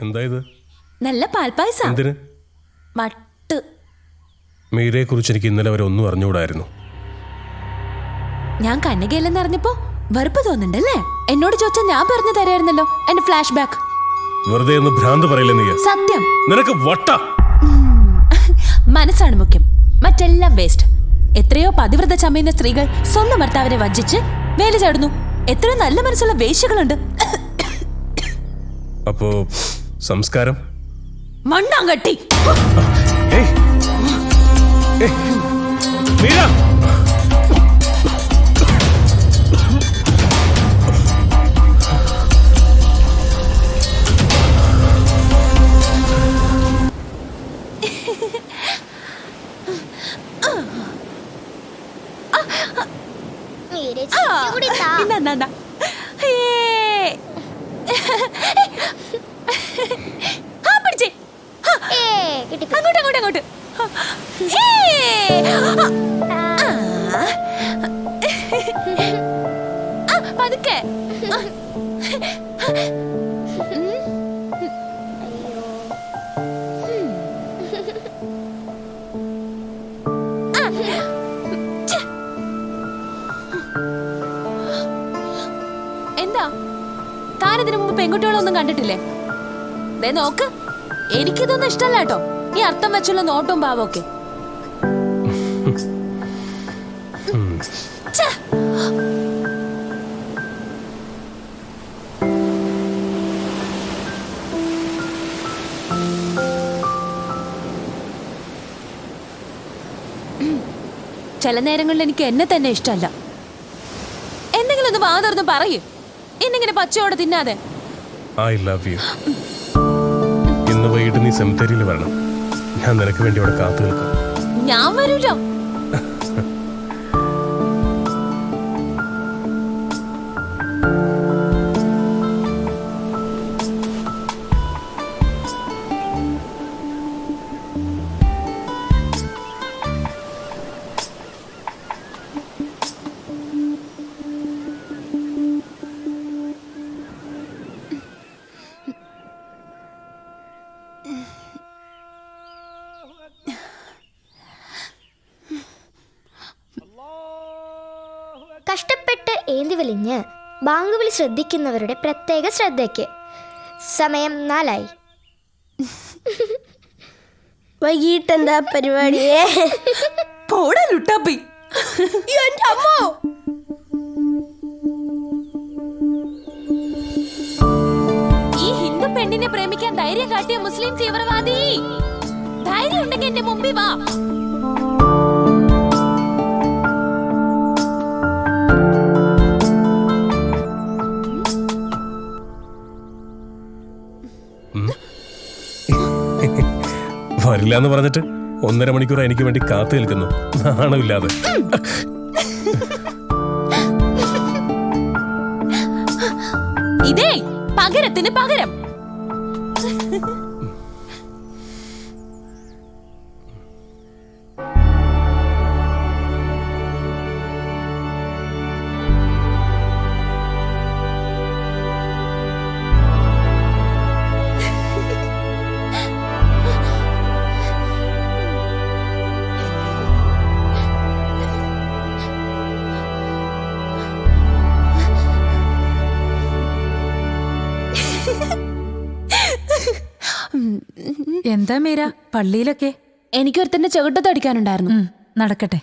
[SPEAKER 5] എന്താ ഇത്?
[SPEAKER 6] നല്ല പാൽപ്പായസ.
[SPEAKER 5] എന്തിന്?
[SPEAKER 6] മട്ട്.
[SPEAKER 5] മീരയെ കുറിച്ച് എനിക്ക് ഇന്നലെ വരെ ഒന്നും അറിഞ്ഞുകൂടായിരുന്നു.
[SPEAKER 6] ഞാൻ കന്യകയല്ലെന്ന് അറിഞ്ഞപ്പോ വെറുപ്പ് തോന്നുന്നുണ്ടല്ലേ? എന്നോട് ചോദിച്ചാൽ ഞാൻ പറഞ്ഞു തരായിരുന്നല്ലോ എന്റെ ഫ്ലാഷ് ബാക്ക്.
[SPEAKER 5] വെറുതെ ഒന്ന് ഭ്രാന്ത് പറയില്ല നീ.
[SPEAKER 6] സത്യം.
[SPEAKER 5] നിനക്ക് വട്ട.
[SPEAKER 6] മനസ്സാണ് മുഖ്യം, മറ്റെല്ലാം വേസ്റ്റ്. എത്രയോ പതിവ്രത ചമയുന്ന സ്ത്രീകൾ സ്വന്തം ഭർത്താവിനെ വഞ്ചിച്ച് വേലി ചാടുന്നു. എത്രയോ നല്ല മനസ്സുള്ള വേശ്യകളുണ്ട്.
[SPEAKER 5] അപ്പോ സംസ്കാരം
[SPEAKER 6] മണ്ണാങ്കട്ടി.
[SPEAKER 5] മീര,
[SPEAKER 6] അങ്ങോട്ട്. പതുക്കെ. എന്താ താനിതിനു മുമ്പ് പെൺകുട്ടികളൊന്നും കണ്ടിട്ടില്ലേ? ദേ നോക്ക്, എനിക്കിതൊന്നും ഇഷ്ടല്ല കേട്ടോ, ഈ അർത്ഥം വെച്ചുള്ള നോട്ടും ഭാവമൊക്കെ. ചില നേരങ്ങളിൽ എനിക്ക് എന്നെ തന്നെ ഇഷ്ടമല്ല. എന്തെങ്കിലും ഒന്ന് വാതർന്ന് പറയൂ, എന്നിങ്ങനെ പച്ചയോടെ തിന്നാതെ.
[SPEAKER 5] I love you. ഇന്ന് വൈകിട്ട് നീ സെമിത്തേരിയിൽ വരണം. ഞാൻ നിനക്ക് വേണ്ടി അവിടെ കാത്തു നിൽക്കും.
[SPEAKER 6] ഞാൻ വരൂലോ.
[SPEAKER 8] കഷ്ടപ്പെട്ട് ഏന്തി വലിഞ്ഞ് ബാങ്കുവിളി ശ്രദ്ധിക്കുന്നവരുടെ പ്രത്യേക ശ്രദ്ധയ്ക്ക് സമയം 4
[SPEAKER 9] വൈകിട്ടെന്താ പരിപാടിയേ?
[SPEAKER 6] പോടാ ലുട്ടാപ്പി. ഈ ഹിന്ദു പെണ്ണിനെ പ്രേമിക്കാൻ ധൈര്യം കാട്ടിയ മുസ്ലിം തീവ്രവാദി, ധൈര്യം ഉണ്ടെങ്കിൽ എന്റെ മുമ്പിൽ വാ.
[SPEAKER 5] വരില്ല എന്ന് പറഞ്ഞിട്ട് 1.5 മണിക്കൂർ എനിക്ക് വേണ്ടി കാത്തു നിൽക്കുന്നു, നാണമില്ലാതെ.
[SPEAKER 6] ഇതേ പകരത്തിന് പകരം.
[SPEAKER 4] എന്താ മീര, പള്ളിയിലൊക്കെ?
[SPEAKER 6] എനിക്കൊരുത്തന്നെ ചെകിട്ടത്തടിക്കാനുണ്ടായിരുന്നു.
[SPEAKER 4] നടക്കട്ടെ.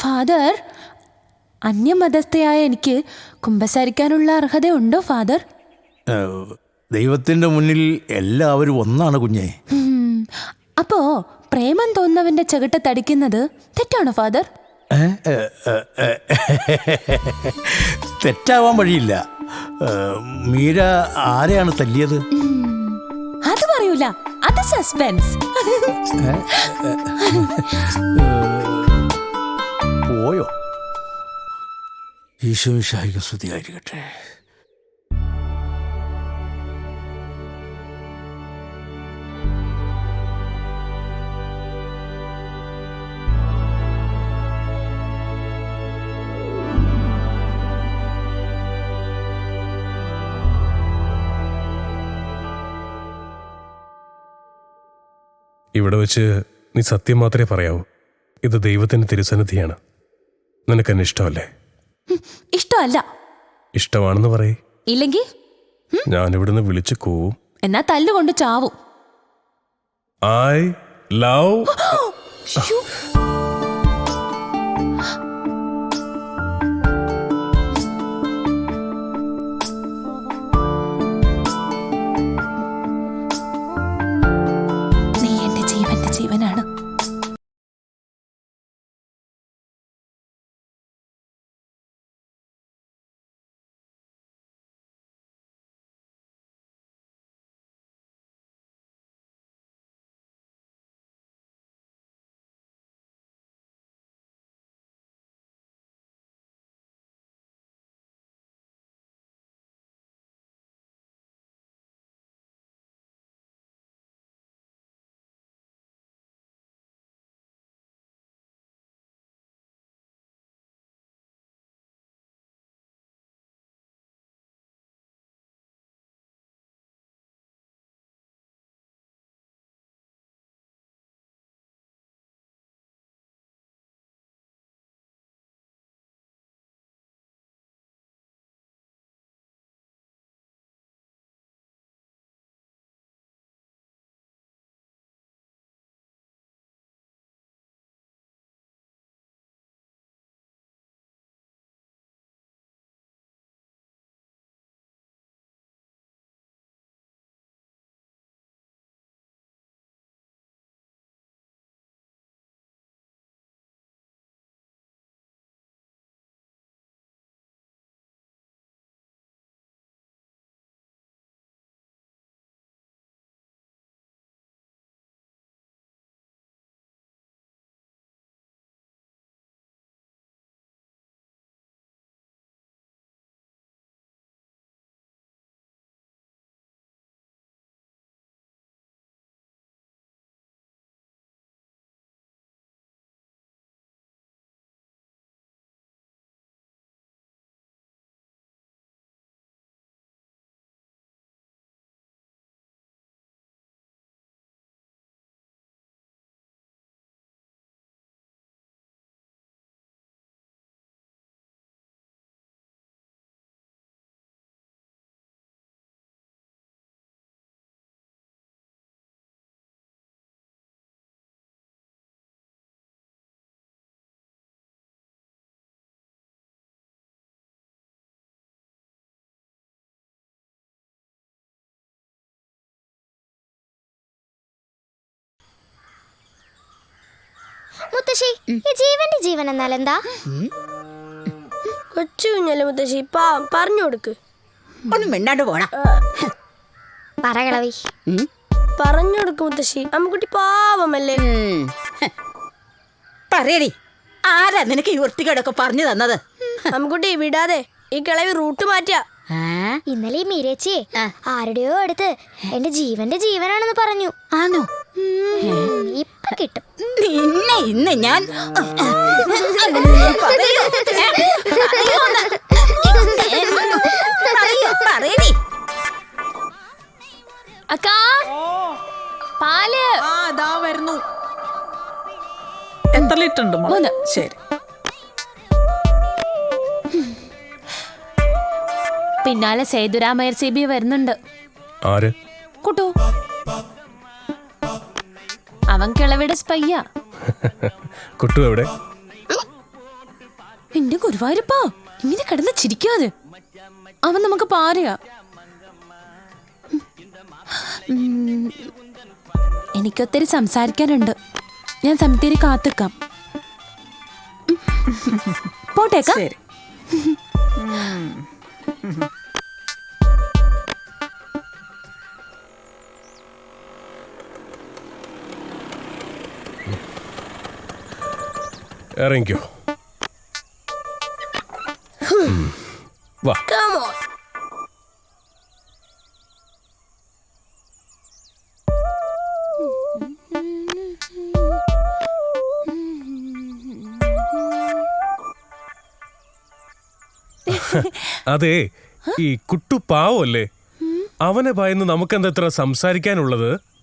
[SPEAKER 6] ഫാദർ, അന്യമതസ്ഥയായ എനിക്ക് കുമ്പസാരിക്കാനുള്ള അർഹതയുണ്ടോ ഫാദർ?
[SPEAKER 2] ദൈവത്തിന്റെ മുന്നിൽ എല്ലാവരും ഒന്നാണ് കുഞ്ഞേ.
[SPEAKER 6] അപ്പോ പ്രേമം തോന്നുന്നവന്റെ ചെകിട്ടത്തടിക്കുന്നത് തെറ്റാണോ ഫാദർ?
[SPEAKER 2] തെറ്റാവാൻ വഴിയില്ല. മീര ആരെയാണ് തല്ലിയത്?
[SPEAKER 6] അത് പറയൂല, അത് സസ്പെൻസ്.
[SPEAKER 2] പോയോ? ഈശോ മിശിഹായ്ക്ക് സ്തുതിയായിരിക്കട്ടെ.
[SPEAKER 5] ഇവിടെ വെച്ച് നീ സത്യം മാത്രമേ പറയാവൂ. ഇത് ദൈവത്തിന്റെ തിരുസന്നിധിയാണ്. നിനക്കെന്നെ ഇഷ്ടമല്ലേ?
[SPEAKER 6] ഇഷ്ടമല്ല.
[SPEAKER 5] ഇഷ്ടമാണെന്ന് പറയേ.
[SPEAKER 6] ഇല്ലെങ്കിൽ
[SPEAKER 5] ഞാനിവിടുന്ന് വിളിച്ചു കൂവും.
[SPEAKER 6] എന്നാ തല്ലുകൊണ്ട് ചാവും.
[SPEAKER 5] I love.
[SPEAKER 6] നീ എന്റെ ജീവന്റെ ജീവനാണ്.
[SPEAKER 8] മുത്തശ്ശി, ഈ ജീവന്റെ ജീവൻ എന്നാൽ എന്താ?
[SPEAKER 11] കൊച്ചു കുഞ്ഞല്ലേ മുത്തശ്ശി, പറഞ്ഞു കൊടുക്ക്.
[SPEAKER 9] ഒന്നും മിണ്ടാണ്ട് പോടാ.
[SPEAKER 8] പറകളവി
[SPEAKER 11] പറഞ്ഞു കൊടുക്ക് മുത്തശ്ശി. അമ്മുക്കുട്ടി പാവമല്ലേ?
[SPEAKER 9] പറയടി, ആരാ നിനക്ക് ഈ വൃത്തികേടൊക്കെ പറഞ്ഞു തന്നത്?
[SPEAKER 11] അമ്മുക്കുട്ടി വിടാതെ, ഈ കിളവി റൂട്ട് മാറ്റിയ.
[SPEAKER 8] ഇന്നലെ ഈ മീരേച്ചിയെ ആരുടെയോ അടുത്ത് എന്റെ ജീവന്റെ ജീവനാണെന്ന് പറഞ്ഞു.
[SPEAKER 9] ആണോ?
[SPEAKER 8] ഇപ്പൊ കിട്ടും.
[SPEAKER 9] നിന്നെ ഇന്ന് ഞാൻ
[SPEAKER 6] അക്കാ, പാല്
[SPEAKER 3] വരുന്നു. എത്ര ലിറ്റർ ഉണ്ട്?
[SPEAKER 6] 3.
[SPEAKER 3] ശരി.
[SPEAKER 6] പിന്നാലെ സേതുരാമയർ CB വരുന്നുണ്ട്.
[SPEAKER 5] ആര്?
[SPEAKER 6] കുട്ടു. അവൻ കിളവിടെ സ്പയ്യ.
[SPEAKER 5] കുട്ടു എവിടെ?
[SPEAKER 6] എന്റെ ഗുരുവായൂരപ്പാ, ഇങ്ങനെ കിടന്ന് ചിരിക്കാതെ. അവൻ നമുക്ക് പാരയാ. എനിക്കൊത്തിരി സംസാരിക്കാനുണ്ട്. ഞാൻ സമിതിയിൽ കാത്തിക്കാം. പോട്ടേക്കാ.
[SPEAKER 3] ശരി.
[SPEAKER 5] ഇറങ്ങിക്കോ. വാ. അതെ, ഈ കുട്ടു പാവല്ലേ? അവനെ ഭയന്ന് നമുക്കെന്താ ഇത്ര സംസാരിക്കാനുള്ളത്?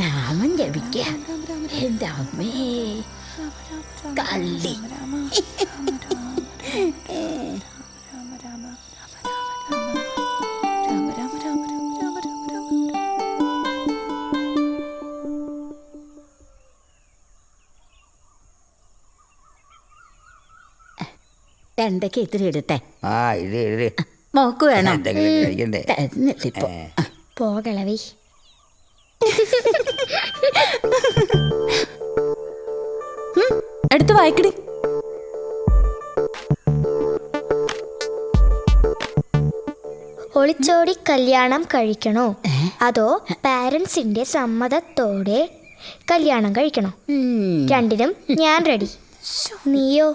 [SPEAKER 9] നാമം ജപിക്ക എന്റെ അമ്മേ കള്ളി. രണ്ടൊക്കെ ഇത്തിരി എടുത്തേ.
[SPEAKER 7] ആ ഇത്
[SPEAKER 9] മോക്ക് വേണം.
[SPEAKER 7] എന്തെങ്കിലും കഴിക്കണ്ടേ?
[SPEAKER 9] തരുന്നില്ലിപ്പോ.
[SPEAKER 8] പോകളവി.
[SPEAKER 6] എടുത്ത് വായിക്കടി.
[SPEAKER 8] ഒളിച്ചോടി കല്യാണം കഴിക്കണോ അതോ പാരന്റ്സിന്റെ സമ്മതത്തോടെ കല്യാണം കഴിക്കണോ? രണ്ടിനും ഞാൻ റെഡി. നീയോ?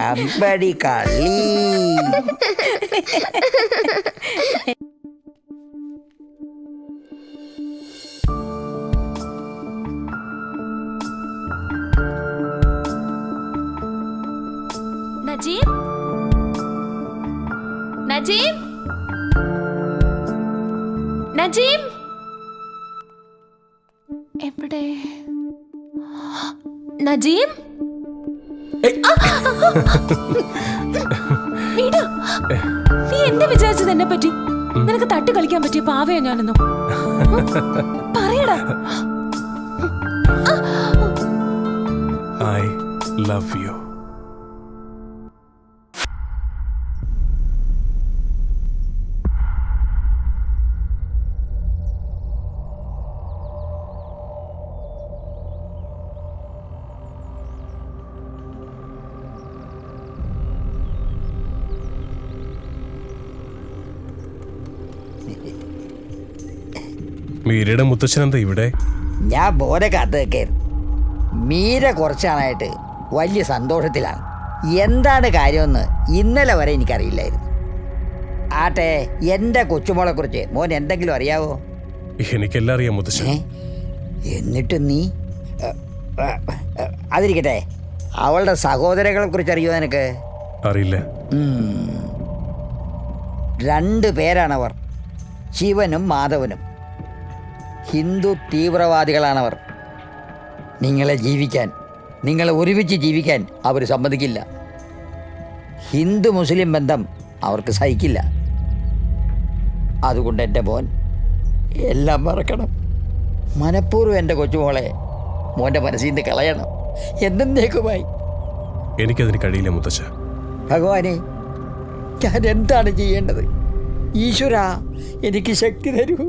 [SPEAKER 7] അമ്പടി കള്ളി.
[SPEAKER 6] നജീം, നജീം, നജീം എവിടെ? നജീം വീട്. നീ എന്താ വിചാരിച്ചത് എന്നെ പറ്റി? നിനക്ക് തട്ടി കളിക്കാൻ പറ്റിയ പാവയോ ഞാനെന്നോ? പറയടാ.
[SPEAKER 5] I love you. മീരയുടെ മുത്തച്ഛൻ എന്താ ഇവിടെ?
[SPEAKER 7] ഞാൻ ബോധ കാത്തു നിൽക്കായിരുന്നു. മീര കുറച്ചാളായിട്ട് വലിയ സന്തോഷത്തിലാണ്. എന്താണ് കാര്യമെന്ന് ഇന്നലെ വരെ എനിക്കറിയില്ലായിരുന്നു. ആട്ടെ, എൻ്റെ കൊച്ചുമോളെ കുറിച്ച് മോൻ എന്തെങ്കിലും അറിയാവോ?
[SPEAKER 5] എനിക്കെല്ലാം അറിയാം മുത്തച്ഛൻ.
[SPEAKER 7] എന്നിട്ട് നീ അതിരിക്കട്ടെ, അവളുടെ സഹോദരങ്ങളെ കുറിച്ച് അറിയോ നിനക്ക്?
[SPEAKER 5] അറിയില്ല.
[SPEAKER 7] 2 പേരാണവർ, ശിവനും മാധവനും. ഹിന്ദു തീവ്രവാദികളാണവർ. നിങ്ങളെ ഒരുമിച്ച് ജീവിക്കാൻ അവർ സമ്മതിക്കില്ല. ഹിന്ദു മുസ്ലിം ബന്ധം അവർക്ക് സഹിക്കില്ല. അതുകൊണ്ട് എൻ്റെ മോൻ എല്ലാം മറക്കണം. മനഃപൂർവ്വം എൻ്റെ കൊച്ചുമോളെ മോൻ്റെ മനസ്സിൽ നിന്ന് കളയണം എന്നേക്കുമായി.
[SPEAKER 5] എനിക്കതിന് കഴിയില്ല മുത്തച്ഛ.
[SPEAKER 7] ഭഗവാനെ, ഞാൻ എന്താണ് ചെയ്യേണ്ടത്? ഈശ്വര, എനിക്ക് ശക്തി തരൂ.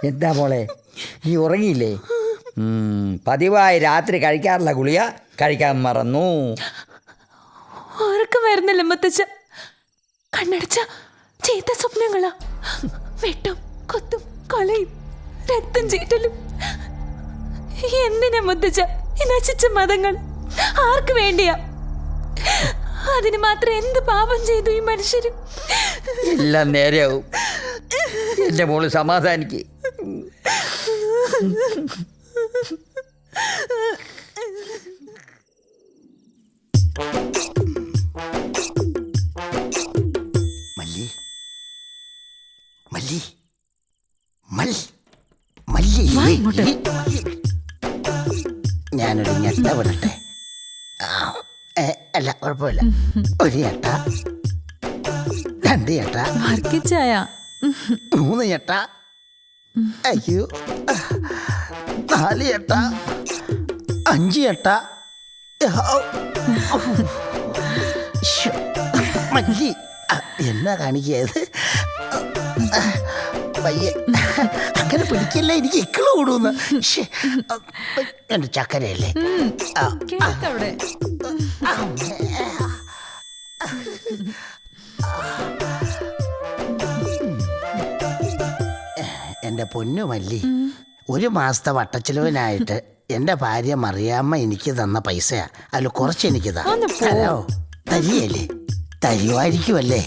[SPEAKER 7] എന്താ മോളെ, നീ ഉറങ്ങിയില്ലേ? പതിവായി രാത്രി കഴിക്കാറുള്ള ഗുളിക കഴിക്കാൻ മറന്നു.
[SPEAKER 6] ഉറക്കം വരുന്നില്ല മുത്തച്ഛ. കണ്ണടച്ച ചീത്ത സ്വപ്നങ്ങളാ. വെട്ടും കൊത്തും കൊലയും രക്തം ചീറ്റലും. എന്തിനാ മുത്തച്ഛ ഈ നശിച്ച മതങ്ങൾ? ആർക്ക് വേണ്ടിയാ? അതിന് മാത്രം എന്ത് പാപം ചെയ്തു ഈ മനുഷ്യര്?
[SPEAKER 7] എല്ലാം നേരെയാവും. എൻ്റെ മോള് സമാധാനിക്ക്. മല്ലി മല്ലി മല്ലി മല്ലി, ഞാനൊരു ഞെട്ട വിടട്ടെ? അല്ല, കുഴപ്പമില്ല. ഒരു ഞെട്ട, 2 ഞെട്ട, 3 ഞെട്ട, അയ്യോ 4 ഞെട്ട, 5 ഞെട്ട. മല്ലി, എന്നാ കാണിക്കത്? പയ്യെ അങ്ങനെ പിടിക്കല്ല, എനിക്ക് ഇക്കള് കൂടുന്നു. എന്റെ ചക്കരയല്ലേ? എൻ്റെ പൊന്നു മല്ലി, 1 മാസത്തെ വട്ടച്ചിലവിനായിട്ട് എൻ്റെ ഭാര്യ മറിയാമ്മ എനിക്ക് തന്ന പൈസയാ. അതിൽ കുറച്ച് എനിക്ക് തരോ? തരിയല്ലേ? തരുമായിരിക്കുമല്ലേ?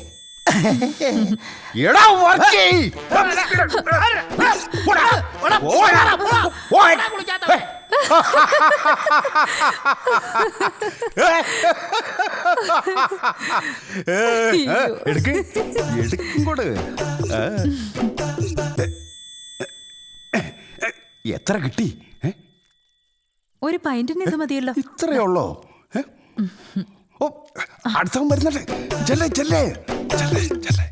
[SPEAKER 12] എത്ര കിട്ടി?
[SPEAKER 4] 1 പൈന്റിന് ഇത് മതിയല്ലോ.
[SPEAKER 12] ഇത്രയേ ഉള്ളോ? ഓ, അടുത്തവൻ വരുന്നല്ലേ. ചെല്ലേ ചെല്ലേ ചെല്ലേ ചെല്ലേ.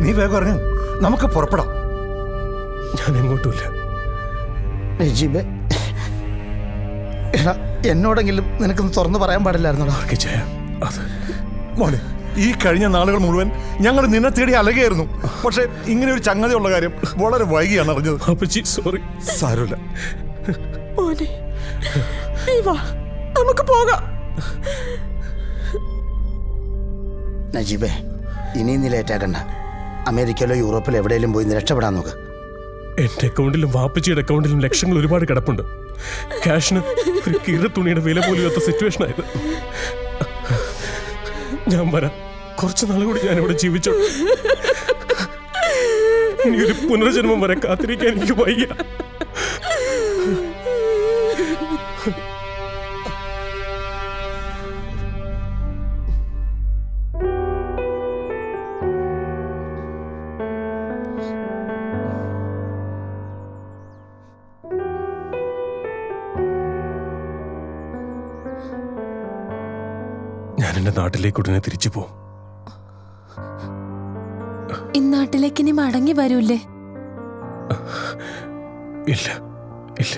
[SPEAKER 12] നീ വേഗം ഇറങ്ങ്, നമുക്ക് പുറപ്പെടാം.
[SPEAKER 5] ഞാൻ എങ്ങോട്ടുമില്ല.
[SPEAKER 2] എന്നോടെങ്കിലും നിനക്കൊന്ന് തുറന്നു പറയാൻ പാടില്ലായിരുന്നോടാ.
[SPEAKER 5] അത്
[SPEAKER 12] മോനെ, ഈ കഴിഞ്ഞ നാളുകൾ മുഴുവൻ ഞങ്ങൾ നിന്നെ തേടി അലകയായിരുന്നു. പക്ഷെ ഇങ്ങനെ ഒരു ചങ്ങതയുള്ള കാര്യം വളരെ വൈകിയാണ് അറിഞ്ഞത്.
[SPEAKER 5] അപ്പച്ചി സോറി.
[SPEAKER 12] സാരമില്ല
[SPEAKER 9] മോനെ, നീ വാ, നമുക്ക് പോകാം.
[SPEAKER 2] നജീബേ, ഇനിയും നീ ലേറ്റാക്കണ്ട. അമേരിക്കയിലോ യൂറോപ്പിലോ എവിടെയെങ്കിലും പോയി രക്ഷപ്പെടാൻ നോക്ക്.
[SPEAKER 5] എന്റെ അക്കൗണ്ടിലും വാപ്പച്ചിയുടെ അക്കൗണ്ടിലും ലക്ഷങ്ങൾ ഒരുപാട് കിടപ്പുണ്ട്. ക്യാഷിന് ഒരു കീറത്തുണിയുടെ വില പോലും ഇല്ലാത്ത സിറ്റുവേഷൻ ആയത്. ഞാൻ വരാം. കുറച്ചു നാൾ കൂടി ഞാൻ ഇവിടെ ജീവിച്ചോ. ഇനി ഒരു പുനർജന്മം വരെ കാത്തിരിക്കാൻ എനിക്ക് വയ്യ. ഞാൻ എന്റെ നാട്ടിലേക്ക് ഉടനെ തിരിച്ചു പോകും.
[SPEAKER 6] ഇന്നാട്ടിലേക്ക് ഇനി മടങ്ങി വരൂല്ലേ?
[SPEAKER 5] ഇല്ല ഇല്ല.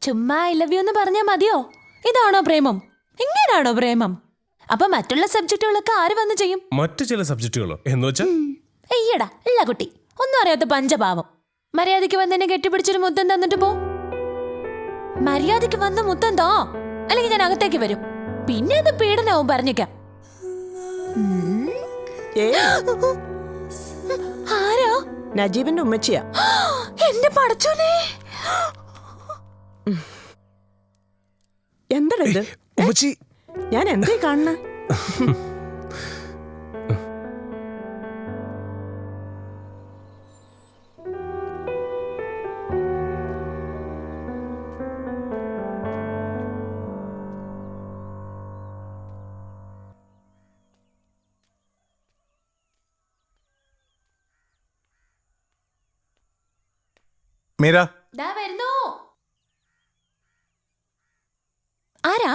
[SPEAKER 6] ചുമ്മാ ഐ ലവ് യു എന്ന് പറഞ്ഞാ മതിയോ? ഇതാണോ പ്രേമം? ഇങ്ങനാണോ പ്രേമം? അപ്പൊ മറ്റുള്ള സബ്ജക്റ്റുകളൊക്കെ ആര് വന്ന് ചെയ്യും?
[SPEAKER 5] മറ്റു ചില സബ്ജക്റ്റുകളോ എന്ന് വെച്ചാൽ?
[SPEAKER 6] അയ്യടാ ഇല്ല കുട്ടി, ഒന്നും അറിയാത്ത പഞ്ചപാവം. മര്യാദയ്ക്ക് വന്ന് എന്നെ കെട്ടിപ്പിടിച്ചൊരു മുത്തം തന്നിട്ട് പോ. മര്യാദയ്ക്ക് വന്ന് മുത്തം തോ, അല്ലെങ്കിൽ ഞാൻ അകത്തേക്ക് വരും. പിന്നെ അത് പീഡനവും പറഞ്ഞേക്കാം. ആരാ?
[SPEAKER 9] നജീബിന്റെ ഉമ്മച്ചിയാ.
[SPEAKER 6] എന്റെ പടച്ചോനെ,
[SPEAKER 9] എന്താ ഇത്?
[SPEAKER 5] ഉമ്മച്ചി
[SPEAKER 11] ഞാൻ എന്തേ കാണുന്ന?
[SPEAKER 12] മീര,
[SPEAKER 6] വരുന്നു. ആരാ?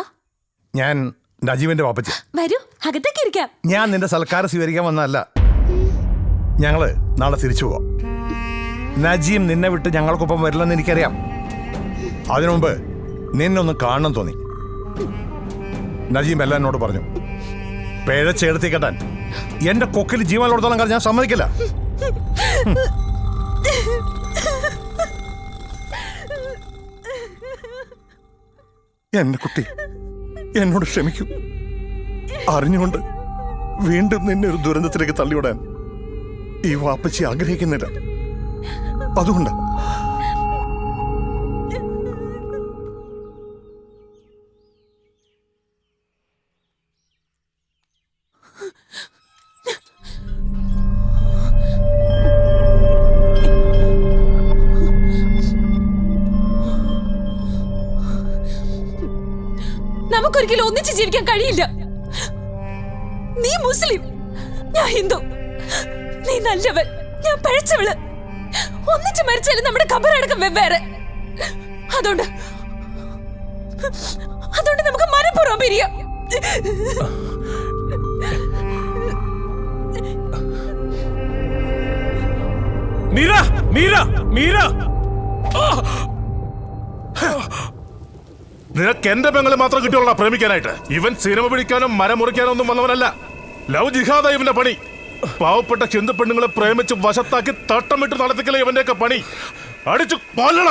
[SPEAKER 12] ഞാൻ നജീബിന്റെ വാപ്പച്ചി.
[SPEAKER 6] വരൂ, അകത്തേക്ക് ഇരിക്കാം.
[SPEAKER 12] ഞാൻ നിന്റെ സൽക്കാരം സ്വീകരിക്കാൻ വന്നതല്ല. ഞങ്ങള് നാളെ തിരിച്ചു പോവാം. നജീം നിന്നെ വിട്ട് ഞങ്ങൾക്കൊപ്പം വരില്ലെന്ന് എനിക്കറിയാം. അതിനു മുമ്പ് നിന്നൊന്ന് കാണണം തോന്നി. നജീം എല്ലാം എന്നോട് പറഞ്ഞു. പിഴച്ചെടുത്തി കെട്ടാൻ എന്റെ കൊക്കിൽ ജീവനോടത്തോളം കാലം ഞാൻ സമ്മതിക്കില്ല. എന്റെ കുട്ടി, എന്നോട് ക്ഷമിക്കൂ. അറിഞ്ഞുകൊണ്ട് വീണ്ടും നിന്നെ ഒരു ദുരന്തത്തിലേക്ക് തള്ളിവിടാൻ ഈ വാപ്പച്ചി ആഗ്രഹിക്കുന്നില്ല. അതുകൊണ്ട്
[SPEAKER 6] നമുക്കൊരിക്കലും ഒന്നിച്ച് ജീവിക്കാൻ കഴിയില്ല. നീ മുസ്ലിം, ഞാൻ ഹിന്ദു. നീ നല്ലവൻ, ഞാൻ പഴച്ചവള്. ഒന്നിച്ച് മരിച്ചാലും നമ്മുടെ ഖബറടക്കം വെവ്വേറെ. അതുകൊണ്ട് നമുക്ക് മനഃപൂർവ്വം പിരിയാം.
[SPEAKER 5] മീര, മീര, മീര,
[SPEAKER 12] നിനക്ക് എന്റെ പെങ്ങളെ മാത്രം കിട്ടിയുള്ള പ്രേമിക്കാനായിട്ട്. ഇവൻ സിനിമ പിടിക്കാനും മരം മുറിക്കാനോ ഒന്നും വന്നവനല്ല. ലവ് ജിഹാദ ഇവന്റെ പണി. പാവപ്പെട്ട ചിന്തു പെണ്ണുങ്ങളെ പ്രേമിച്ച് വശത്താക്കി തട്ടമിട്ട് നടത്തിക്കല ഇവന്റെയൊക്കെ പണി. അടിച്ചു കൊല്ലണ.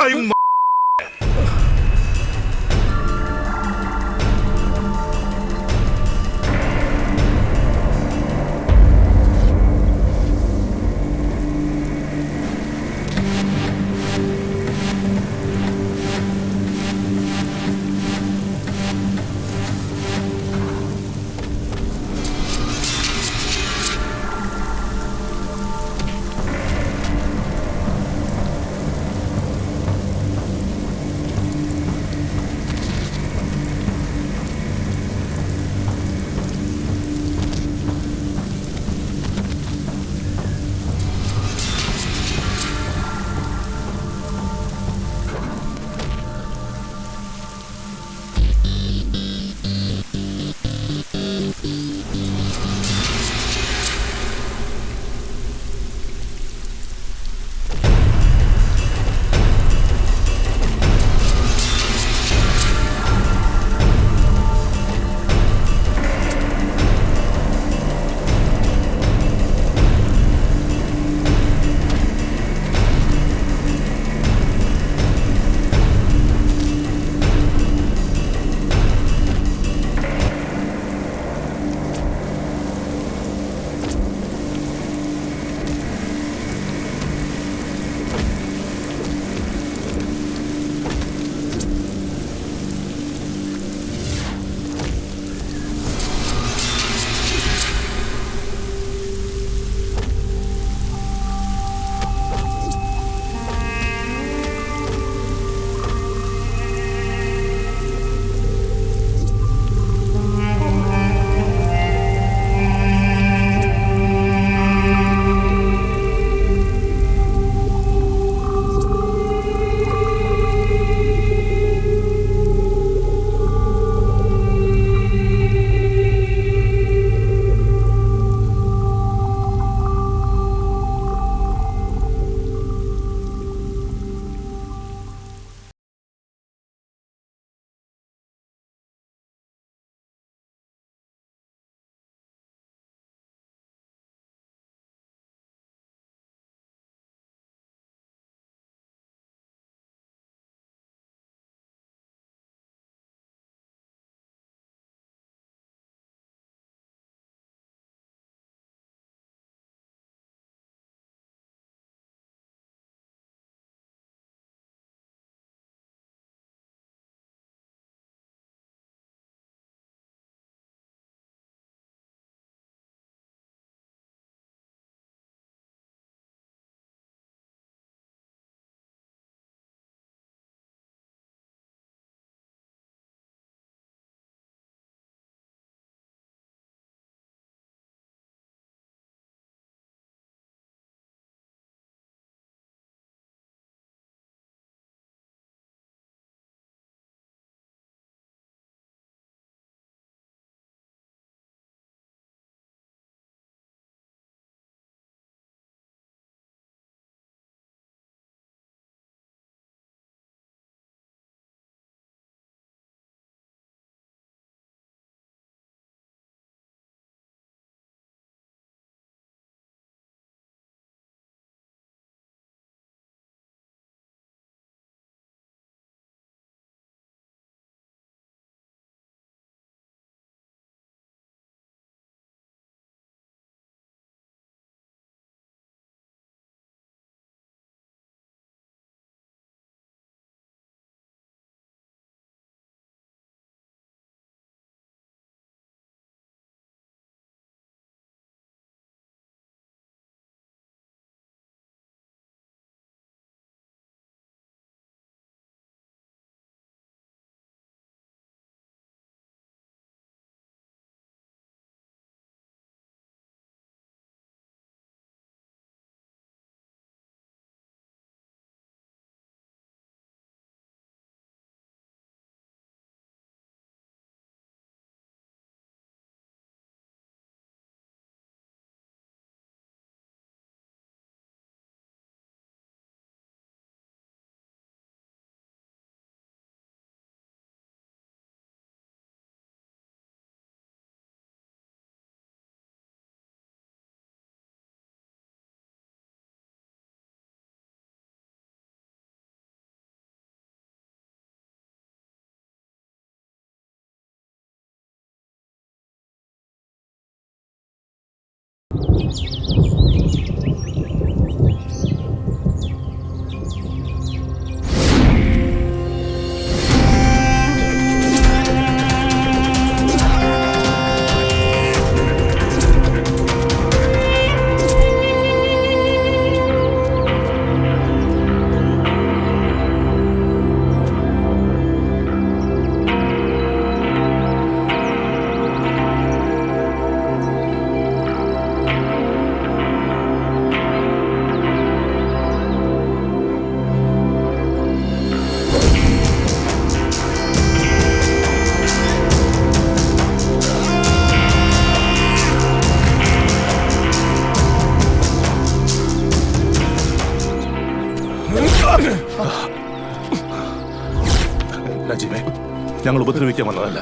[SPEAKER 12] ഞങ്ങൾ ഉപദ്രവിക്കാൻ വന്നതല്ല.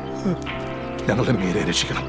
[SPEAKER 12] ഞങ്ങളുടെ മീരയെ രക്ഷിക്കണം.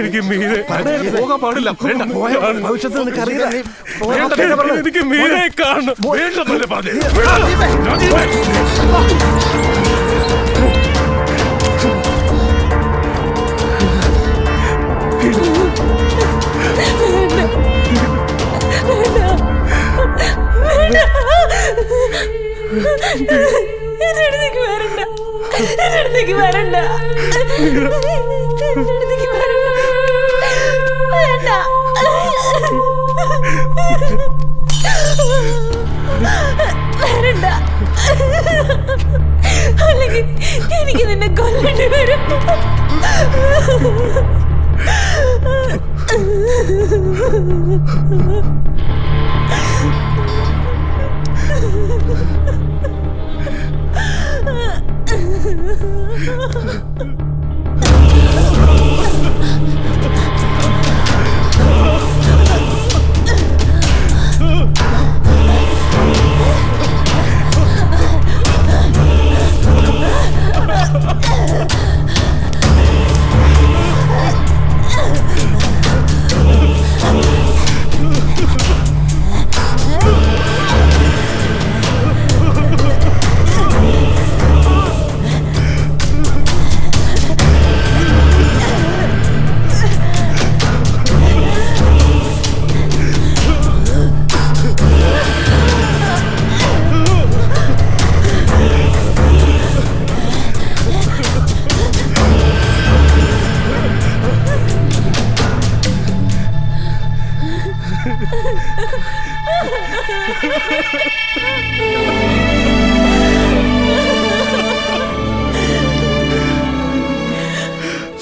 [SPEAKER 5] എനിക്ക് മീരെ പോകാൻ പാടില്ല.
[SPEAKER 2] ഭവിഷ്യത്ത് നിനക്കറിയില്ല.
[SPEAKER 5] എനിക്ക് മീരെ കാണണം.
[SPEAKER 6] എന്നടുത്തേക്ക് വരണ്ട, എന്നടുത്തേക്ക് വരണ്ട, എന്നടുത്തേക്ക് വരണ്ട, വേണ്ട. വരണ്ട, അല്ലെങ്കിൽ എനിക്ക് നിന്നെ കൊല്ലേണ്ടി വരും.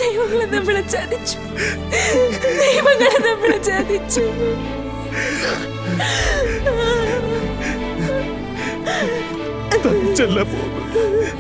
[SPEAKER 6] ദൈവങ്ങളെ നമ്മളെ ചതിച്ചു, ദൈവങ്ങളെ നമ്മളെ ചതിച്ചു.
[SPEAKER 5] തനിച്ചല്ല പോകുന്നത്.